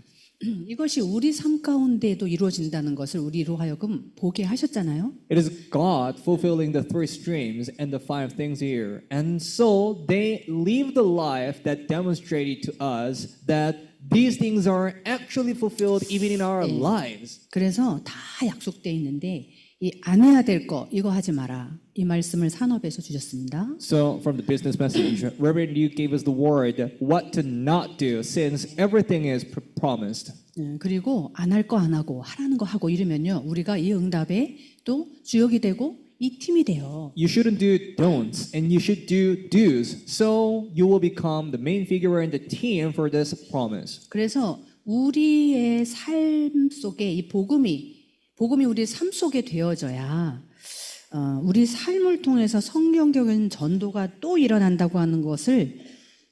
이것이 우리 삶 가운데도 이루어진다는 것을 우리로 하여금 보게 하셨잖아요. It is God fulfilling the three streams and the five things here. And so they live the life that demonstrated to us that these things are actually fulfilled even in our lives. 그래서 다 약속되어 있는데 이 안 해야 될 거 이거 하지 마라. 이 말씀을 산업에서 주셨습니다. So, from the business message, Reverend Liu gave us the word what to not do since everything is promised. 그리고 안 할 거 안 하고 하라는 거 하고 이러면요. 우리가 이 응답에 또 주역이 되고 이 팀이 돼요. You shouldn't do don'ts and you should do do's. So, you will become the main figure in the team for this promise. 그래서 우리의 삶 속에 이 복음이 우리 삶 속에 되어져야 우리 삶을 통해서 성경적인 전도가 또 일어난다고 하는 것을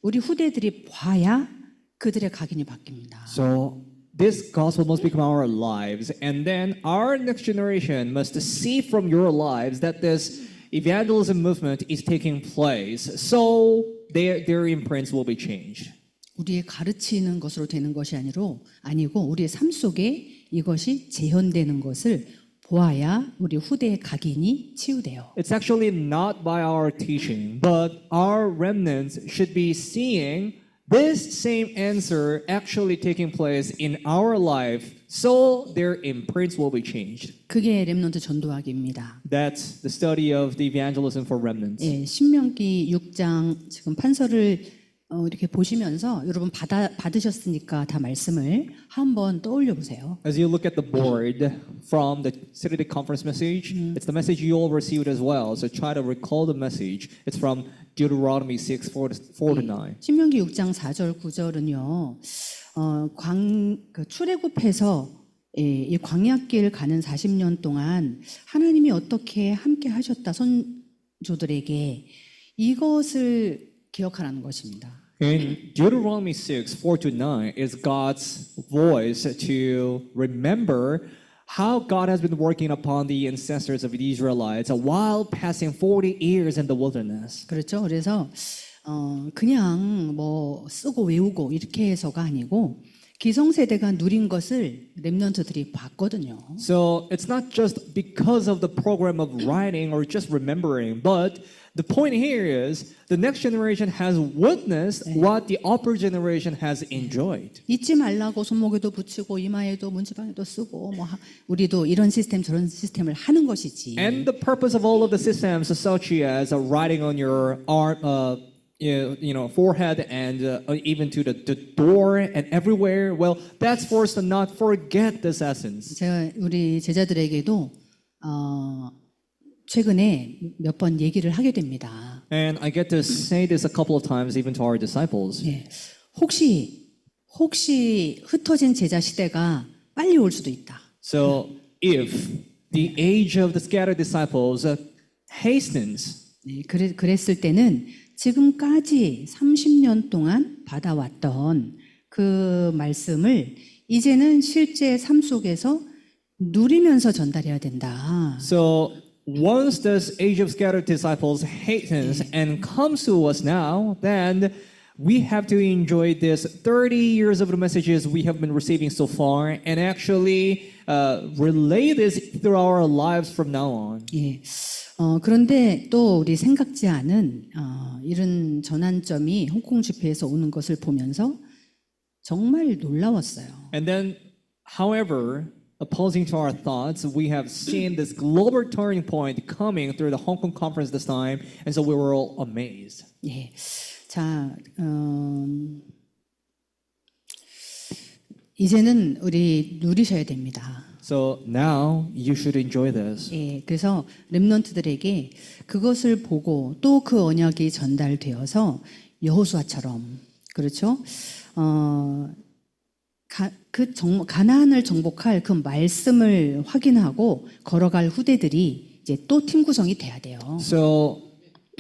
우리 후대들이 봐야 그들의 각인이 바뀝니다. So, this gospel must become our lives, and then our next generation must see from your lives that this evangelism movement is taking place. So, their imprints will be changed. 우리의 가르치는 것으로 되는 것이 아니고 우리의 삶 속에 이것이 재현되는 것을 보아야 우리 후대의 각인이 치유돼요. It's actually not by our teaching, but our remnants should be seeing this same answer actually taking place in our life, so their imprints will be changed. 그게 렘넌트 전도학입니다. That's the study of the evangelism for remnants. 예, 신명기 6장 지금 판서를 이렇게 보시면서 여러분 받으셨으니까 다 말씀을 한번 떠올려 보세요. As you look at the board from the City Conference message, it's the message you all received as well. So try to recall the message. It's from Deuteronomy 6, 4-9. 신명기 6장 4절 9절은요. 출애굽해서 이 광야길 가는 40년 동안 하나님이 어떻게 함께 하셨다 선조들에게 이것을 기억하라는 것입니다. In Deuteronomy 6, 4-9 is God's voice to remember how God has been working upon the ancestors of the Israelites while passing 40 years in the wilderness. 그렇죠. 그래서 그냥 뭐 쓰고 외우고 이렇게 해서가 아니고 기성세대가 누린 것을 렘넌트들이 봤거든요. So it's not just because of the program of writing or just remembering, but the point here is the next generation has witnessed what the upper generation has enjoyed. 잊지 말라고 손목에도 붙이고 이마에도 문지방에도 쓰고 뭐 우리도 이런 시스템 저런 시스템을 하는 것이지. And the purpose of all of the systems, such as writing on your arm, forehead, and even to the door and everywhere, well, that's for us to not forget this essence. 제가 우리 제자들에게도 최근에 몇 번 얘기를 하게 됩니다. And I get to say this a couple of times even to our disciples. 예. 혹시 흩어진 제자 시대가 빨리 올 수도 있다. So if the age of the scattered disciples hastens, 네, 그랬을 때는 지금까지 30년 동안 받아왔던 그 말씀을 이제는 실제 삶 속에서 누리면서 전달해야 된다. so once this age of scattered disciples hastens and comes to us now, then we have to enjoy this 30 years of the messages we have been receiving so far and actually relay this through our lives from now on. 예. 그런데 또 우리 생각지 않은 이런 전환점이 홍콩 집회에서 오는 것을 보면서 정말 놀라웠어요. And then, however, opposing to our thoughts, we have seen this global turning point coming through the Hong Kong conference this time, and so we were all amazed. 예. 자, 이제는 우리 누리셔야 됩니다. So now you should enjoy this. 예, 그래서 렘넌트들에게 그것을 보고 또 그 언약이 전달되어서 여호수아처럼 그렇죠? 가나안을 정복할 그 말씀을 확인하고 걸어갈 후대들이 이제 또 팀 구성이 돼야 돼요. So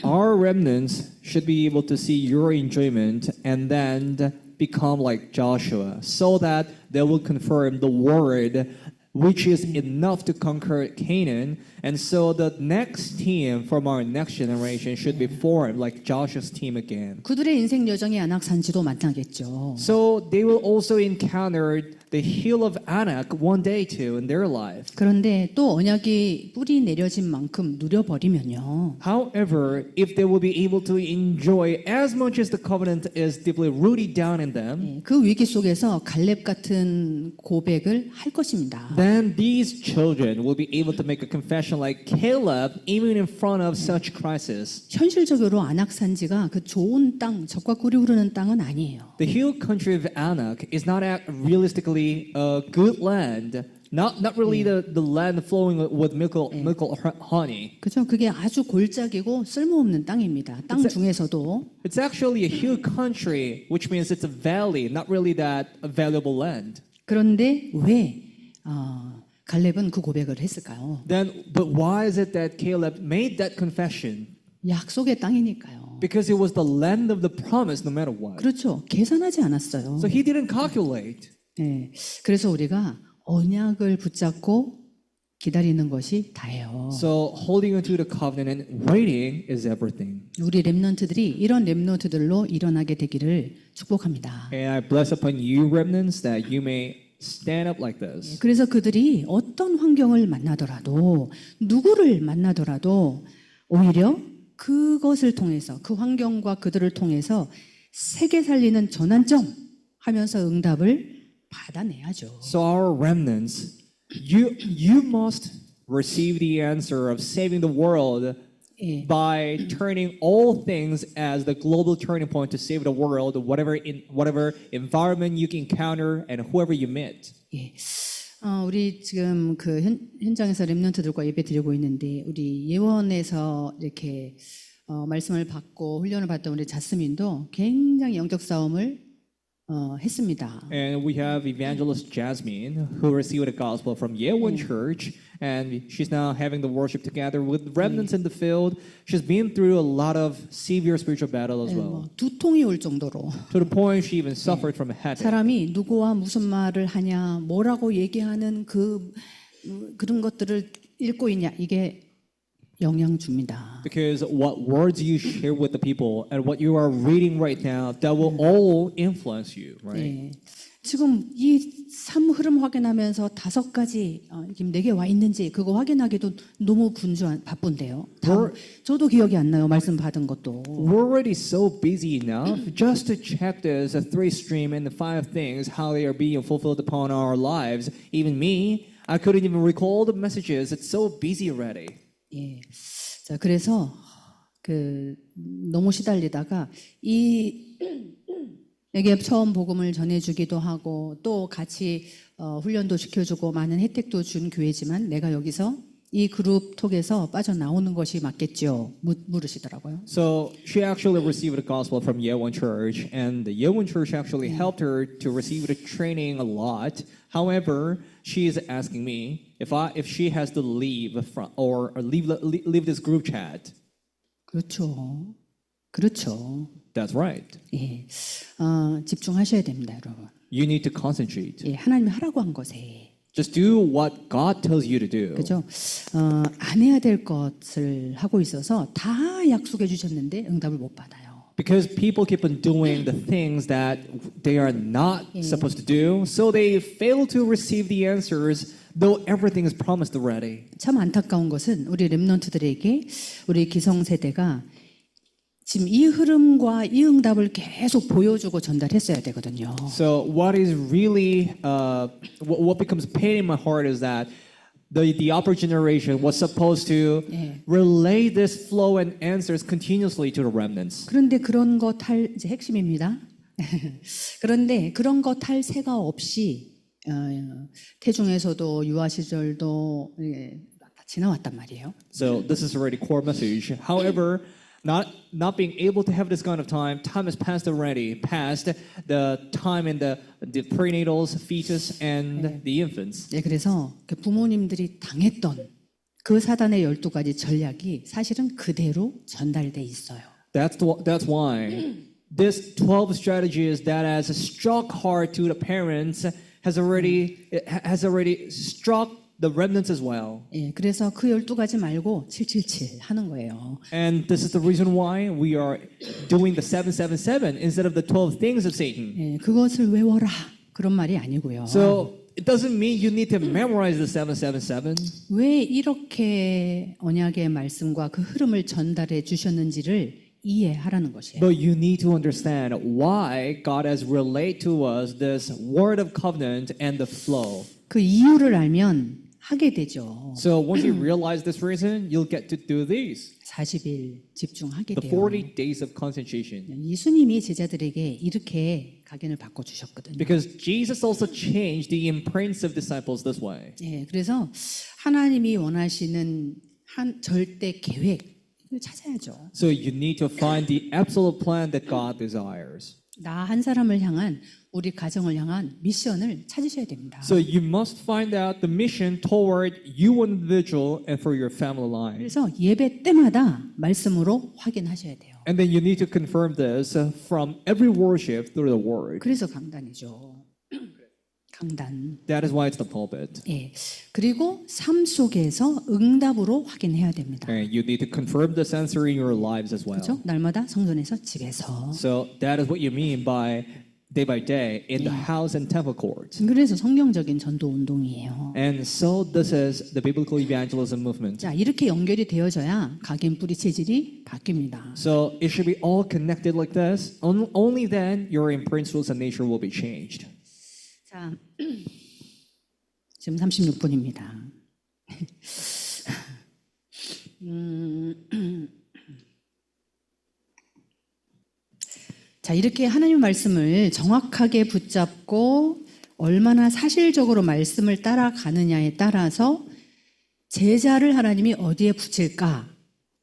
our remnants should be able to see your enjoyment and then become like Joshua, so that they will confirm the word which is enough to conquer Canaan. And so the next team from our next generation should be formed like Joshua's team again. 그들의 인생 여정의 안악산지도 만나겠죠. So they will also encounter the hill of Anak one day too in their life. 그런데 또 언약이 뿌리 내려진 만큼 누려버리면요. However, if they will be able to enjoy as much as the covenant is deeply rooted down in them, 예, 그 위기 속에서 갈렙 같은 고백을 할 것입니다. then these children will be able to make a confession like Caleb even in front of such crisis. 현실적으로 안악산지가 그 좋은 땅, 젖과 꿀이 흐르는 땅은 아니에요. The hill country of Anak is not realistically a good land, not really the land flowing with milk or honey. 그죠? 그게 아주 골짜기고 쓸모없는 땅입니다. 땅 중에서도. It's actually a hill country, which means it's a valley, not really that a valuable land. 그런데 왜 갈렙은 그 고백을 했을까요? Then, but why is it that Caleb made that confession? 약속의 땅이니까요. Because it was the land of the promise, no matter what. 그렇죠. 계산하지 않았어요. So he didn't calculate. 네. 그래서 우리가 언약을 붙잡고 기다리는 것이 다예요. So holding onto the covenant and waiting is everything. 우리 렘넌트들이 이런 렘넌트들로 일어나게 되기를 축복합니다. And I bless upon you, remnants, that you may stand up like this. 그래서 그들이 어떤 환경을 만나더라도 누구를 만나더라도 오히려 그것을 통해서 그 환경과 그들을 통해서 세계 살리는 전환점 하면서 응답을 받아내야죠. So our remnants, you must receive the answer of saving the world 예. by turning all things as the global turning point to save the world, whatever environment you encounter and whoever you meet. 예. 우리 지금 그 현장에서 렘넌트들과 예배 드리고 있는데 우리 예원에서 이렇게 말씀을 받고 훈련을 받던 우리 자스민도 굉장히 영적 싸움을 했습니다. And we have evangelist Jasmine who received the gospel from Yewon Church, and she's now having the worship together with remnants in the field. She's been through a lot of severe spiritual battle as well, 두통이 올 정도로 to the point she even suffered from a headache. 사람이 누구와 무슨 말을 하냐, 뭐라고 얘기하는 그런 것들을 읽고 있냐 이게 영향 줍니다. Because what words you share with the people and what you are reading right now, that will all influence you, right? 네. 지금 이 삶 흐름 확인하면서 5가지 지금 내게 와 있는지 그거 확인하기도 너무 바쁜데요. 저도 기억이 안 나요. 말씀 받은 것도. We're already so busy enough just to check this 3 stream and the 5 things, how they are being fulfilled upon our lives. Even me, I couldn't even recall the messages. It's so busy already. 예. 자, 그래서 너무 시달리다가 에게 처음 복음을 전해주기도 하고 또 같이 훈련도 시켜주고 많은 혜택도 준 교회지만 내가 여기서 이 그룹 톡에서 빠져나오는 것이 맞겠죠? 물으시더라고요. So she actually received the gospel from Yewon Church, and the Yewon Church actually helped her to receive the training a lot. However, she is asking me if she has to leave from or leave this group chat. 그렇죠. 그렇죠. That's right. 예. 집중하셔야 됩니다, 여러분. You need to concentrate. 예, 하나님이 하라고 한 것에. Just do what God tells you to do. 그죠? 안 해야 될 것을 하고 있어서 다 약속해 주셨는데 응답을 못 받아요. Because people keep on doing the things that they are not supposed to do, so they fail to receive the answers, though everything is promised already. 참 안타까운 것은 우리 렘넌트들에게 우리 기성세대가 지금 이 흐름과 이 응답을 계속 보여주고 전달했어야 되거든요. So what is really what becomes pain in my heart is that the upper generation was supposed to relay this flow and answers continuously to the remnants. 그런데 그런 것 할 이제 핵심입니다. 그런데 그런 것 할 새가 없이 태중에서도 유아 시절도 다 지나왔단 말이에요. So this is already core message. However, not being able to have this kind of time has passed already, past the time in the prenatals, fetus, and the infants. 네, 그래서 부모님들이 당했던 그 사단의 12가지 전략이 사실은 그대로 전달돼 있어요. That's why this 12 strategies that has struck hard to the parents has already struck the remnants as well. 예, 그래서 그 12가지 말고 777 하는 거예요. And this is the reason why we are doing the 777 instead of the 12 things of Satan. 예, 그것을 외워라. 그런 말이 아니고요. So it doesn't mean you need to memorize the 777. 왜 이렇게 언약의 말씀과 그 흐름을 전달해 주셨는지를 이해하라는 것이에요. But you need to understand why God has relayed to us this word of covenant and the flow. 그 이유를 알면 하게 되죠. So once you realize this reason, you'll get to do these. 40일 집중하게 The 돼요. 40 days of concentration. 예수님이 제자들에게 이렇게 각인을 바꿔 주셨거든요. Because Jesus also changed the imprints of disciples this way. 예, 그래서 하나님이 원하시는 한 절대 계획을 찾아야죠. So you need to find the absolute plan that God desires. 나 한 사람을 향한 우리 가정을 향한 미션을 찾으셔야 됩니다. So you must find out the mission toward you individual and for your family line. 그래서 예배 때마다 말씀으로 확인하셔야 돼요. And then you need to confirm this from every worship through the word. 그래서 강단이죠. 강단. That is why it's the pulpit. 예. 그리고 삶 속에서 응답으로 확인해야 됩니다. And you need to confirm this answer in your lives as well. 그렇죠? 날마다 성전에서 집에서. So that is what you mean by day in the house and temple courts. 그래서 성경적인 전도 운동이에요. And so this is the biblical evangelism movement. 자, 이렇게 연결이 되어져야 각인 뿌리 체질이 바뀝니다. So it should be all connected like this. Only then your imprints, rules, and nature will be changed. 자, 지금 36분입니다. 자, 이렇게 하나님 말씀을 정확하게 붙잡고 얼마나 사실적으로 말씀을 따라가느냐에 따라서 제자를 하나님이 어디에 붙일까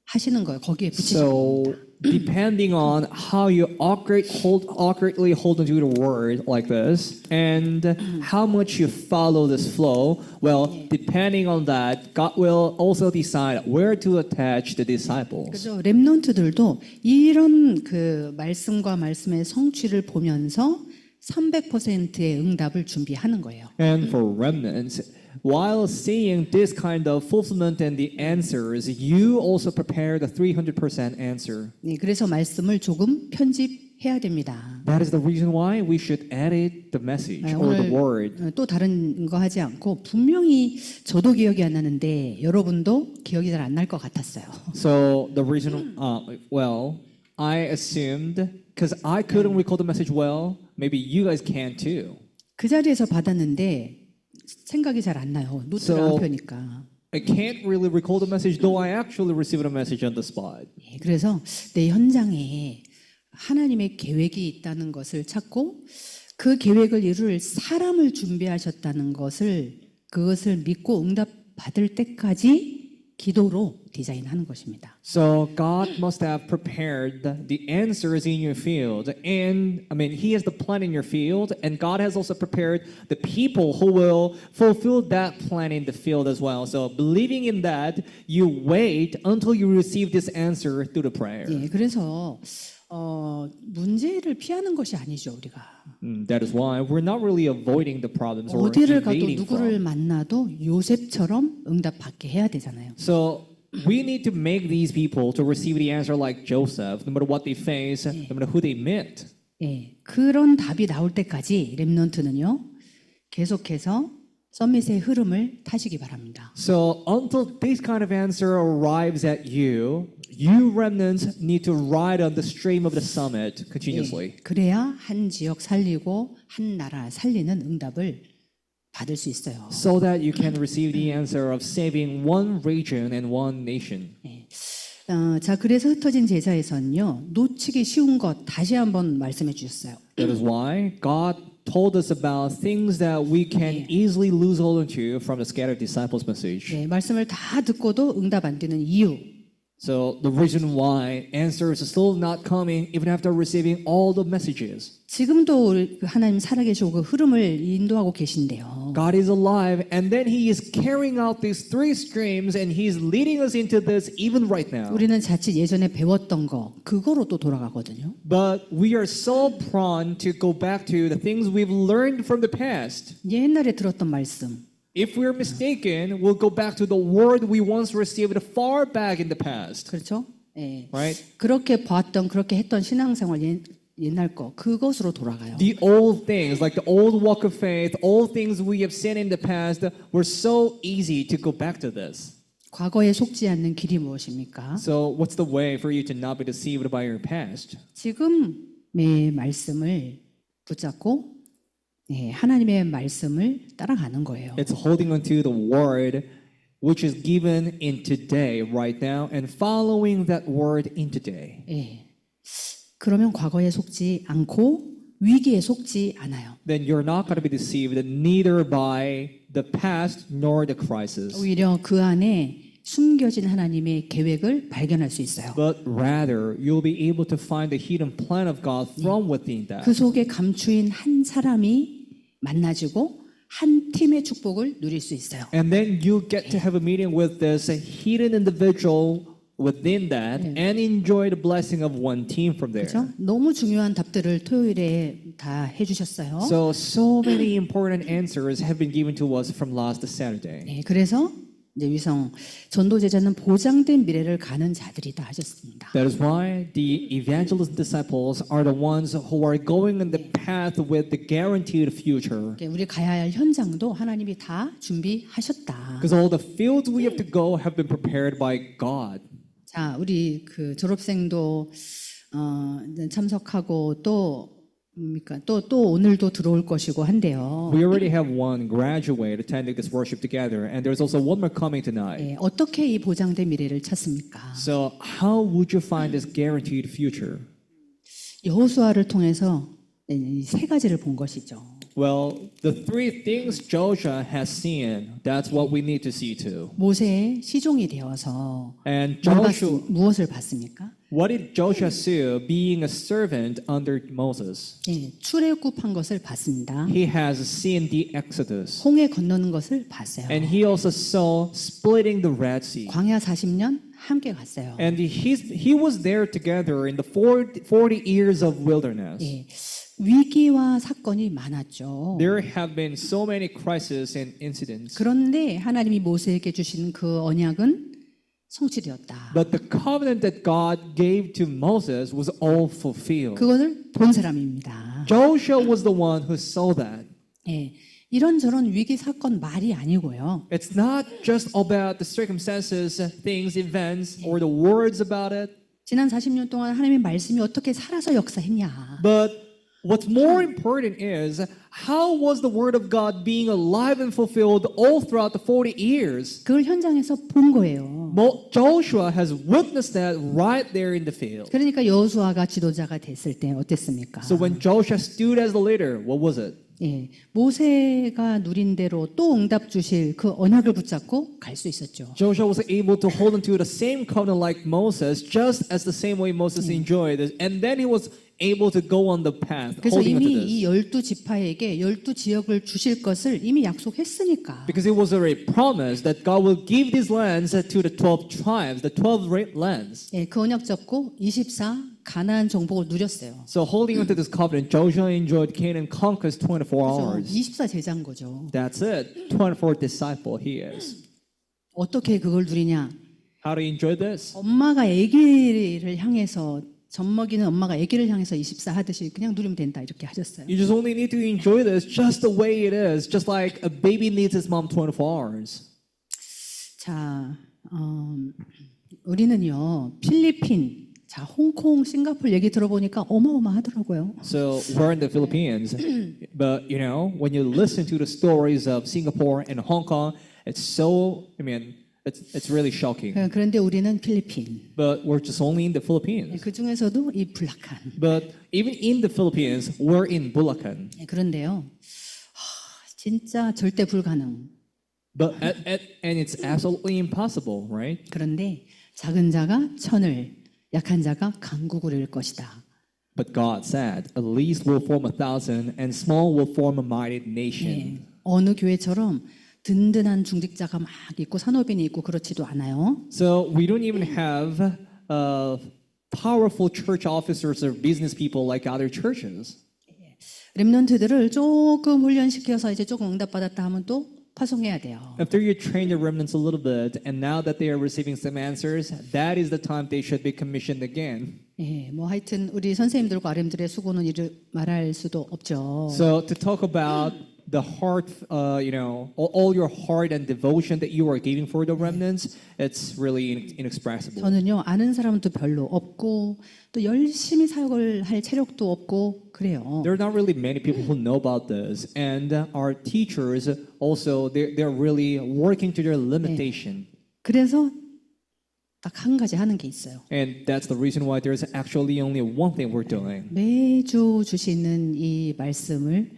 하시는 거예요. 거기에 붙이시는 겁니다. So depending on how you accurately hold onto the word like this, and how much you follow this flow, well, depending on that, God will also decide where to attach the disciples. 그죠. 렘넌트들도 이런 그 말씀과 말씀의 성취를 보면서 300%의 응답을 준비하는 거예요. And for remnants, while seeing this kind of fulfillment and the answers, you also prepare the 300% answer. 네, 그래서 말씀을 조금 편집해야 됩니다. That is the reason why we should edit the message 네, or the word. 또 다른 거 하지 않고 분명히 저도 기억이 안 나는데 여러분도 기억이 잘 안 날 것 같았어요. So the reason, well, I assumed because I couldn't recall the message well, maybe you guys can too. 그 자리에서 받았는데 생각이 잘 안 나요. 노트를 안 펴니까. I can't really recall the message, though I actually received a message on the spot. 예, 그래서 내 현장에 하나님의 계획이 있다는 것을 찾고 그 계획을 이룰 사람을 준비하셨다는 것을 그것을 믿고 응답 받을 때까지 기도로 디자인하는 것입니다. So God must have prepared the answers in your field, and I mean, He has the plan in your field, and God has also prepared the people who will fulfill that plan in the field as well. So believing in that, you wait until you receive this answer through the prayer. 예, 그래서 문제를 피하는 것이 아니죠, 우리가. That is why we're not really avoiding the problems or 어디를 가도 evading 누구를 from. 만나도 요셉처럼 응답 받게 해야 되잖아요. So we need to make these people to receive the answer like Joseph, no matter what they face, no matter who they meet. 예, 그런 답이 나올 때까지 렘넌트는요 계속해서 서밋의 흐름을 타시기 바랍니다. So until this kind of answer arrives at you, you remnants need to ride on the stream of the summit continuously. 예, 그래야 한 지역 살리고 한 나라 살리는 응답을 받을 수 있어요. So that you can receive the answer of saving one region and one nation. 예. 자, 그래서 흩어진 제자에서는요 놓치기 쉬운 것 다시 한번 말씀해 주셨어요. That is why God told us about things that we can easily lose hold onto from the scattered disciples message. 예, 말씀을 다 듣고도 응답 안 되는 이유. So the reason why answers are still not coming even after receiving all the messages. 지금도 우리 하나님 살아계시고 그 흐름을 인도하고 계신데요. God is alive, and then He is carrying out these three streams, and He's leading us into this even right now. 우리는 자칫 예전에 배웠던 거 그거로 또 돌아가거든요. But we are so prone to go back to the things we've learned from the past. 옛날에 들었던 말씀. If we're mistaken, we'll go back to the word we once received far back in the past. 그렇죠? 예. Right? 그렇게 봤던 그렇게 했던 신앙생활 옛날 거 그것으로 돌아가요. The old things, like the old walk of faith, all things we have seen in the past, were so easy to go back to this. 과거에 속지 않는 길이 무엇입니까? So, what's the way for you to not be deceived by your past? 지금의 말씀을 붙잡고 하나님의 말씀을 따라가는 거예요. It's holding on to the word which is given in today, right now, and following that word in today. 예. 그러면 과거에 속지 않고 위기에 속지 않아요. Then you're not going to be deceived neither by the past nor the crisis, 오히려 그 안에 숨겨진 하나님의 계획을 발견할 수 있어요. but rather you'll be able to find the hidden plan of God from within that. 그 속에 감추인 한 사람이 만나지고 한 팀의 축복을 누릴 수 있어요. And then you get to have a meeting with this hidden individual within that and enjoy the blessing of one team from there. 그렇죠? 너무 중요한 답들을 토요일에 다 해주셨어요. So many important answers have been given to us from last Saturday. 네, 그래서 이제 위성 전도 제자는 보장된 미래를 가는 자들이다 하셨습니다. That is why the evangelist disciples are the ones who are going in the path with the guaranteed future. 우리 가야 할 현장도 하나님이 다 준비하셨다. Because all the fields we have to go have been prepared by God. 자, 우리 그 졸업생도 이제 참석하고 또 오늘도 들어올 것이고 한데요. We already have one graduate attending this worship together, and there's also one more coming tonight. 예, 어떻게 이 보장된 미래를 찾습니까? So how would you find this guaranteed future? 여호수아를 통해서 이 세 가지를 본 것이죠. Well, the three things Joshua has seen, that's what we need to see too. 모세의 시종이 되어서 And 무엇을 봤습니까? what did Joshua see being a servant under Moses? 예, 출애굽한 것을 봤습니다. He has seen the Exodus. 홍해 건너는 것을 봤어요. And he also saw splitting the Red Sea. 광야 40년 함께 갔어요. And he was there together in the 40 years of wilderness. 예, 위기와 사건이 많았죠. There have been so many crises and incidents. 그런데 하나님이 모세에게 주신 그 언약은 성취되었다. But the covenant that God gave to Moses was all fulfilled. 그것을 본 사람입니다. Joshua was the one who saw that. 예, 이런저런 위기 사건 말이 아니고요. It's not just about the circumstances, things, events, or the words about it. 지난 40년 동안 하나님의 말씀이 어떻게 살아서 역사했냐. But what's more important is how was the word of God being alive and fulfilled all throughout the 40 years? 그걸 현장에서 본 거예요. Joshua has witnessed that right there in the field. 그러니까 여호수아가 지도자가 됐을 때 어땠습니까? So when Joshua stood as the leader, what was it? 예, 모세가 누린 대로 또 응답 주실 그 언약을 붙잡고 갈 수 있었죠. Joshua was able to hold on to the same covenant like Moses, just as the same way Moses enjoyed it. And then he was able to go on the path, 그래서 holding on to 이미 this. 이 12지파에게 12지역을 주실 것을 이미 약속했으니까. Because it was already promised that God will give these lands to the 12 tribes, the 12 lands. 예, 그 언약 잡고 24 가나안 정복을 누렸어요. So holding on to this covenant, Joshua enjoyed Canaan conquest 24 그래서 hours. 24 제자인 거죠. That's it. 24 disciple he is. 어떻게 그걸 누리냐? How to enjoy this? 엄마가 아기를 향해서 젖먹이는 엄마가 아기를 향해서 24 하듯이 그냥 누리면 된다 이렇게 하셨어요. You just only need to enjoy this just the way it is, just like a baby needs his mom 24 hours. 자, 우리는요 필리핀, 자 홍콩, 싱가포르 얘기 들어보니까 어마어마하더라고요. So we're in the Philippines, but you know, when you listen to the stories of Singapore and Hong Kong, it's so, it's really shocking. 그런데 우리는 필리핀. But we're just only in the Philippines. 그 중에서도 이 불락한. But even in the Philippines, we're in Bulacan. 그런데요, 진짜 절대 불가능. But and it's absolutely impossible, right? 그런데 작은 자가 천을, 약한 자가 강국을 이룰 것이다. But God said, "A least will form 1,000, and small will form a mighty nation." 어느 교회처럼 든든한 중직자가 막 있고 산업인이 있고 그렇지도 않아요. So we don't even have powerful church officers or business people like other churches. 렘넌트들을 조금 훈련시켜서 이제 조금 응답받았다 하면 또 파송해야 돼요. After you train the remnants a little bit, and now that they are receiving some answers, that is the time they should be commissioned again. 예, 뭐 하여튼 우리 선생님들과 RM들의 수고는 이를 말할 수도 없죠. So to talk about the heart, all your heart and devotion that you are giving for the remnants, it's really inexpressible. 저는요 아는 사람도 별로 없고 또 열심히 사역을 할 체력도 없고 그래요. There are not really many people who know about this, and our teachers also they're really working to their limitation. 그래서 딱 한 가지 하는 게 있어요. And that's the reason why there's actually only one thing we're doing. 매주 주시는 이 말씀을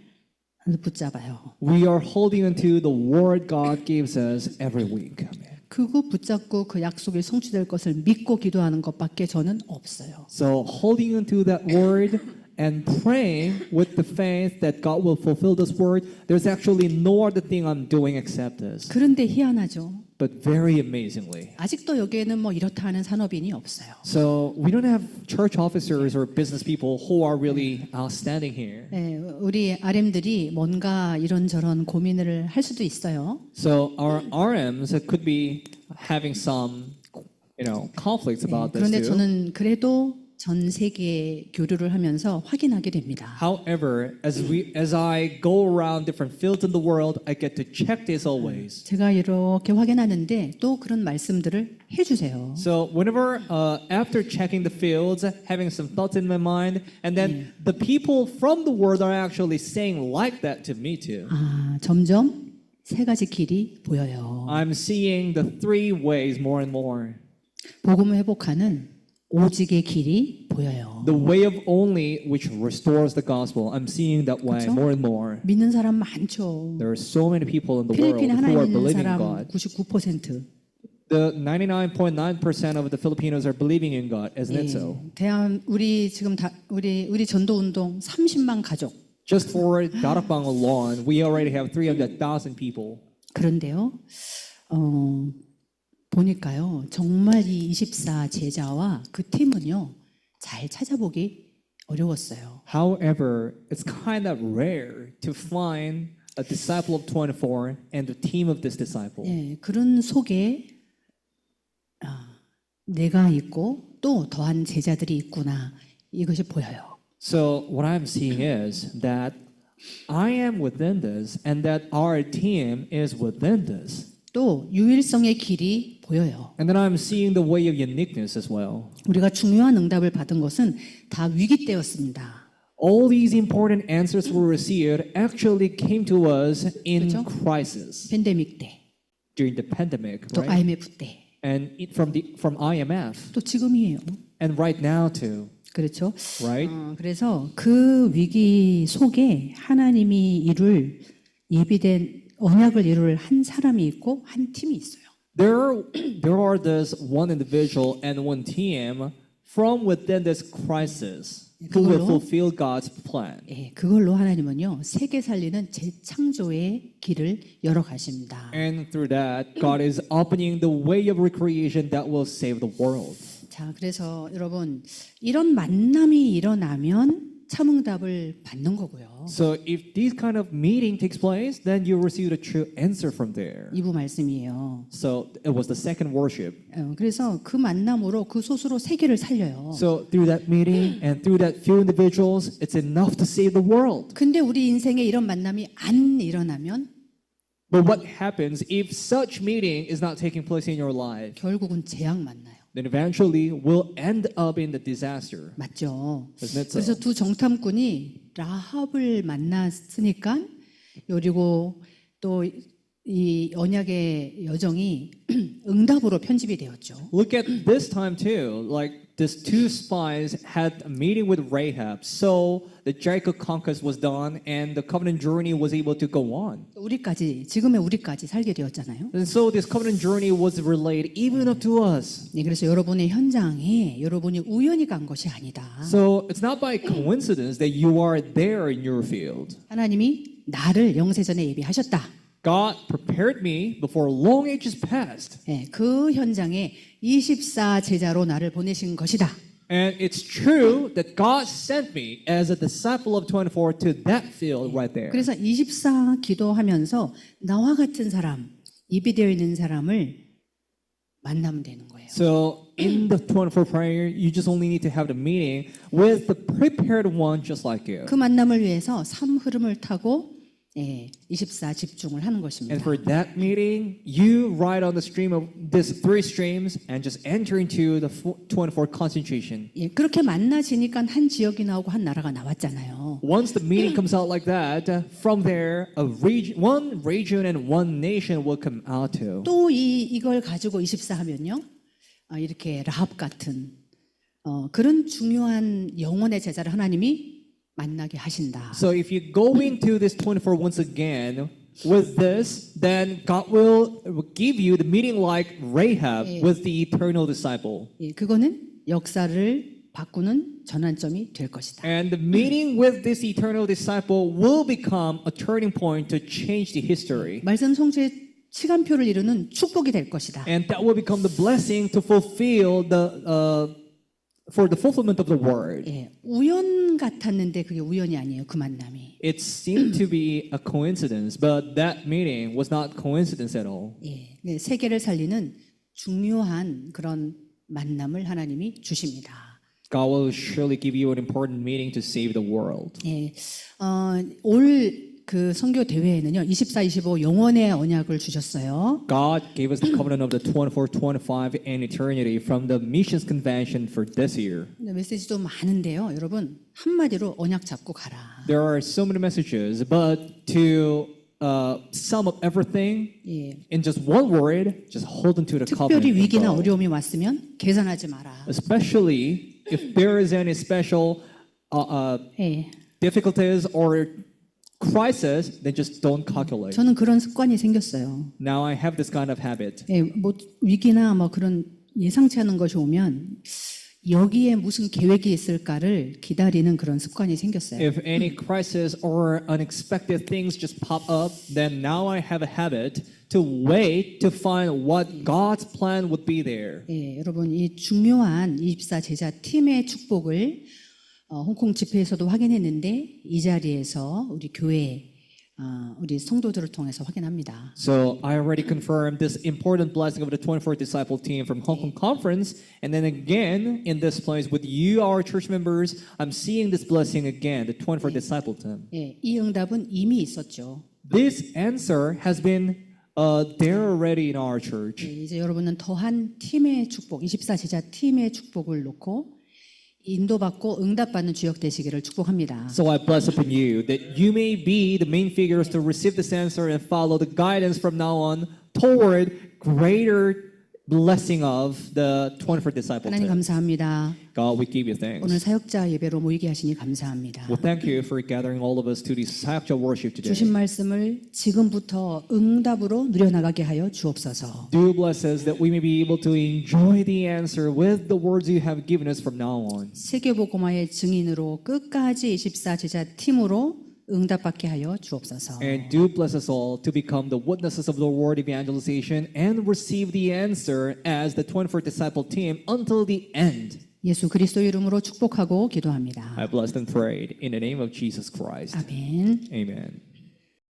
붙잡아요. We are holding onto the word God gives us every week. 그거 붙잡고 그 약속이 성취될 것을 믿고 기도하는 것밖에 저는 없어요. So holding onto that word and praying with the faith that God will fulfill this word, there's actually no other thing I'm doing except this. 그런데 희한하죠. But very amazingly. 아직도 여기에는 뭐 이렇다 하는 산업인이 없어요. So we don't have church officers or business people who are really standing here. 네, 우리 RM들이 뭔가 이런저런 고민을 할 수도 있어요. So our RMs could be having some, conflicts about this 그런데 too. 저는 그래도 전 세계 교류를 하면서 확인하게 됩니다. However, as I go around different fields in the world, I get to check this always. 제가 이렇게 확인하는데 또 그런 말씀들을 해주세요. So whenever, after checking the fields, having some thoughts in my mind, and then the people from the world are actually saying like that to me too. 아, 점점 세 가지 길이 보여요. I'm seeing the three ways more and more. 복음을 회복하는 오직의 길이 보여요. The way of only which restores the gospel. I'm seeing that way 그렇죠? more and more. 믿는 사람 많죠. There are so many people in the world 필리핀에 who 하나님 are 있는 believing in 사람 God. 99%. The 99.9% of the Filipinos are believing in God, isn't it so? 우리 지금 우리 전도 운동 30만 가족. Just for Darakbang alone, we already have 300,000 people. 그런데요. 보니까요. 정말 이 24 제자와 그 팀은요. 잘 찾아보기 어려웠어요. However, it's kind of rare to find a disciple of 24 and the team of this disciple. 예, 그런 속에 내가 있고 또 더한 제자들이 있구나. 이것이 보여요. So what I'm seeing is that I am within this and that our team is within this. 또 유일성의 길이 보여요. And then I'm seeing the way of uniqueness as well. 우리가 중요한 응답을 받은 것은 다 위기 때였습니다. All these important answers we received actually came to us in 그렇죠? crisis 팬데믹 때, during the pandemic, 또 right? IMF 때, And from IMF 또 지금이에요. and right now too, 그렇죠? right? 그래서 그 위기 속에 하나님이 이룰 예비된 언약을 이룰 한 사람이 있고 한 팀이 있어요. There are this one individual and one team from within this crisis who will 그걸로? fulfill God's plan. 예, 그걸로 하나님은요 세계 살리는 재창조의 길을 열어 가십니다. And through that, God is opening the way of recreation that will save the world. 자, 그래서 여러분 이런 만남이 일어나면 참응답을 받는 거고요. So if this kind of meeting takes place, then you receive the true answer from there. 2부 말씀이에요. So it was the second worship. 그래서 그 만남으로 그 소수로 세계를 살려요. So through that meeting and through that few individuals, it's enough to save the world. 근데 우리 인생에 이런 만남이 안 일어나면 But what happens if such meeting is not taking place in your life? 결국은 재앙 만나요. Then eventually we'll end up in the disaster. 맞죠? Isn't it 그래서 so? 두 정탐꾼이 라합을 만났으니까 그리고 또 이 언약의 여정이 응답으로 편집이 되었죠. Look at this time too. Like these two spies had a meeting with Rahab, so the Jericho conquest was done, and the covenant journey was able to go on. 지금의 우리까지 살게 되었잖아요. And so this covenant journey was relayed even up to us. 네, 그래서 여러분의 현장에 여러분이 우연히 간 것이 아니다. So it's not by coincidence that you are there in your field. 하나님이 나를 영세전에 예비하셨다. God prepared me before long ages past. 네, 그 현장에 24 제자로 나를 보내신 것이다. And it's true that God sent me as a disciple of 24 to that field right there. 그래서 24 기도하면서 나와 같은 사람, 예비되어 있는 사람을 만나면 되는 거예요. So in the 24 prayer, you just only need to have the meeting with the prepared one just like you. 그 만남을 위해서 삶 흐름을 타고 24 집중을 하는 And 것입니다. for that meeting, you ride on the stream of these three streams and just enter into the 24 concentration. 예, 그렇게 만나지니까 한 지역이 나오고 한 나라가 나왔잖아요. Once the meeting comes out like that, from there, one region and one nation will come out too. 또 이걸 가지고 24 하면요. 이렇게 라합 같은 그런 중요한 영혼의 제자를 하나님이 만나게 하신다. So if you go into this 24 once again with this, then God will give you the meeting like Rahab with the eternal disciple. 예, 그거는 역사를 바꾸는 전환점이 될 것이다. And the meeting with this eternal disciple will become a turning point to change the history. 말씀 성취의 시간표를 이루는 축복이 될 것이다. And that will become the blessing to fulfill for the fulfillment of the word. 예, 우연 같았는데 그게 우연이 아니에요. 그 만남이. It seemed to be a coincidence, but that meeting was not coincidence at all. 예, 네, 세계를 살리는 중요한 그런 만남을 하나님이 주십니다. God will surely give you an important meeting to save the world. 예, 올 그 선교 대회에는요, 24, 25 영원의 언약을 주셨어요. God gave us the covenant of the 24, 25 and eternity from the missions convention for this year. 메시지도 많은데요, 여러분 한마디로 언약 잡고 가라. There are so many messages, but to sum up everything 예, in just one word, just hold on to the 특별히 covenant. 위기나 of God. 어려움이 왔으면 계산하지 마라. Especially if there is any special 예, difficulties or crisis, then just don't calculate. 저는 그런 습관이 생겼어요. Now I have this kind of habit. 예, 뭐 위기나 뭐 그런 예상치 않은 것이 오면 여기에 무슨 계획이 있을까를 기다리는 그런 습관이 생겼어요. If any crisis or unexpected things just pop up, then now I have a habit to wait to find what God's plan would be there. 예, 여러분 이 중요한 24 제자 팀의 축복을 홍콩 집회에서도 확인했는데 이 자리에서 우리 교회 우리 성도들을 통해서 확인합니다. So I already confirmed this important blessing of the 24 disciple team from Hong Kong conference, and then again in this place with you, our church members, I'm seeing this blessing again, the 24 disciple team. 예, 이 응답은 이미 있었죠. This answer has been there already in our church. 예, 이제 여러분은 더한 팀의 축복, 24 제자 팀의 축복을 놓고 인도받고 응답받는 주역 되시기를 축복합니다. So I bless upon you that you may be the main figures to receive this answer and follow the guidance from now on toward greater blessing of the 24 disciple 하나님 team. 감사합니다. God, we give you 오늘 thanks. 사역자 예배로 모이게 하시니 감사합니다. Well, thank you for gathering all of us to this Saakja worship today. 주신 말씀을 지금부터 응답으로 누려나가게 하여 주옵소서. Do bless us that we may be able to enjoy the answer with the words you have given us from now on. 세계복음화의 증인으로 끝까지 24 제자 팀으로 응답받게 하여 주옵소서. And do bless us all to become the witnesses of the word evangelization and receive the answer as the 24 disciple team until the end. 예수 그리스도 이름으로 축복하고 기도합니다. I blessed and prayed in the name of Jesus Christ. 아멘. Amen.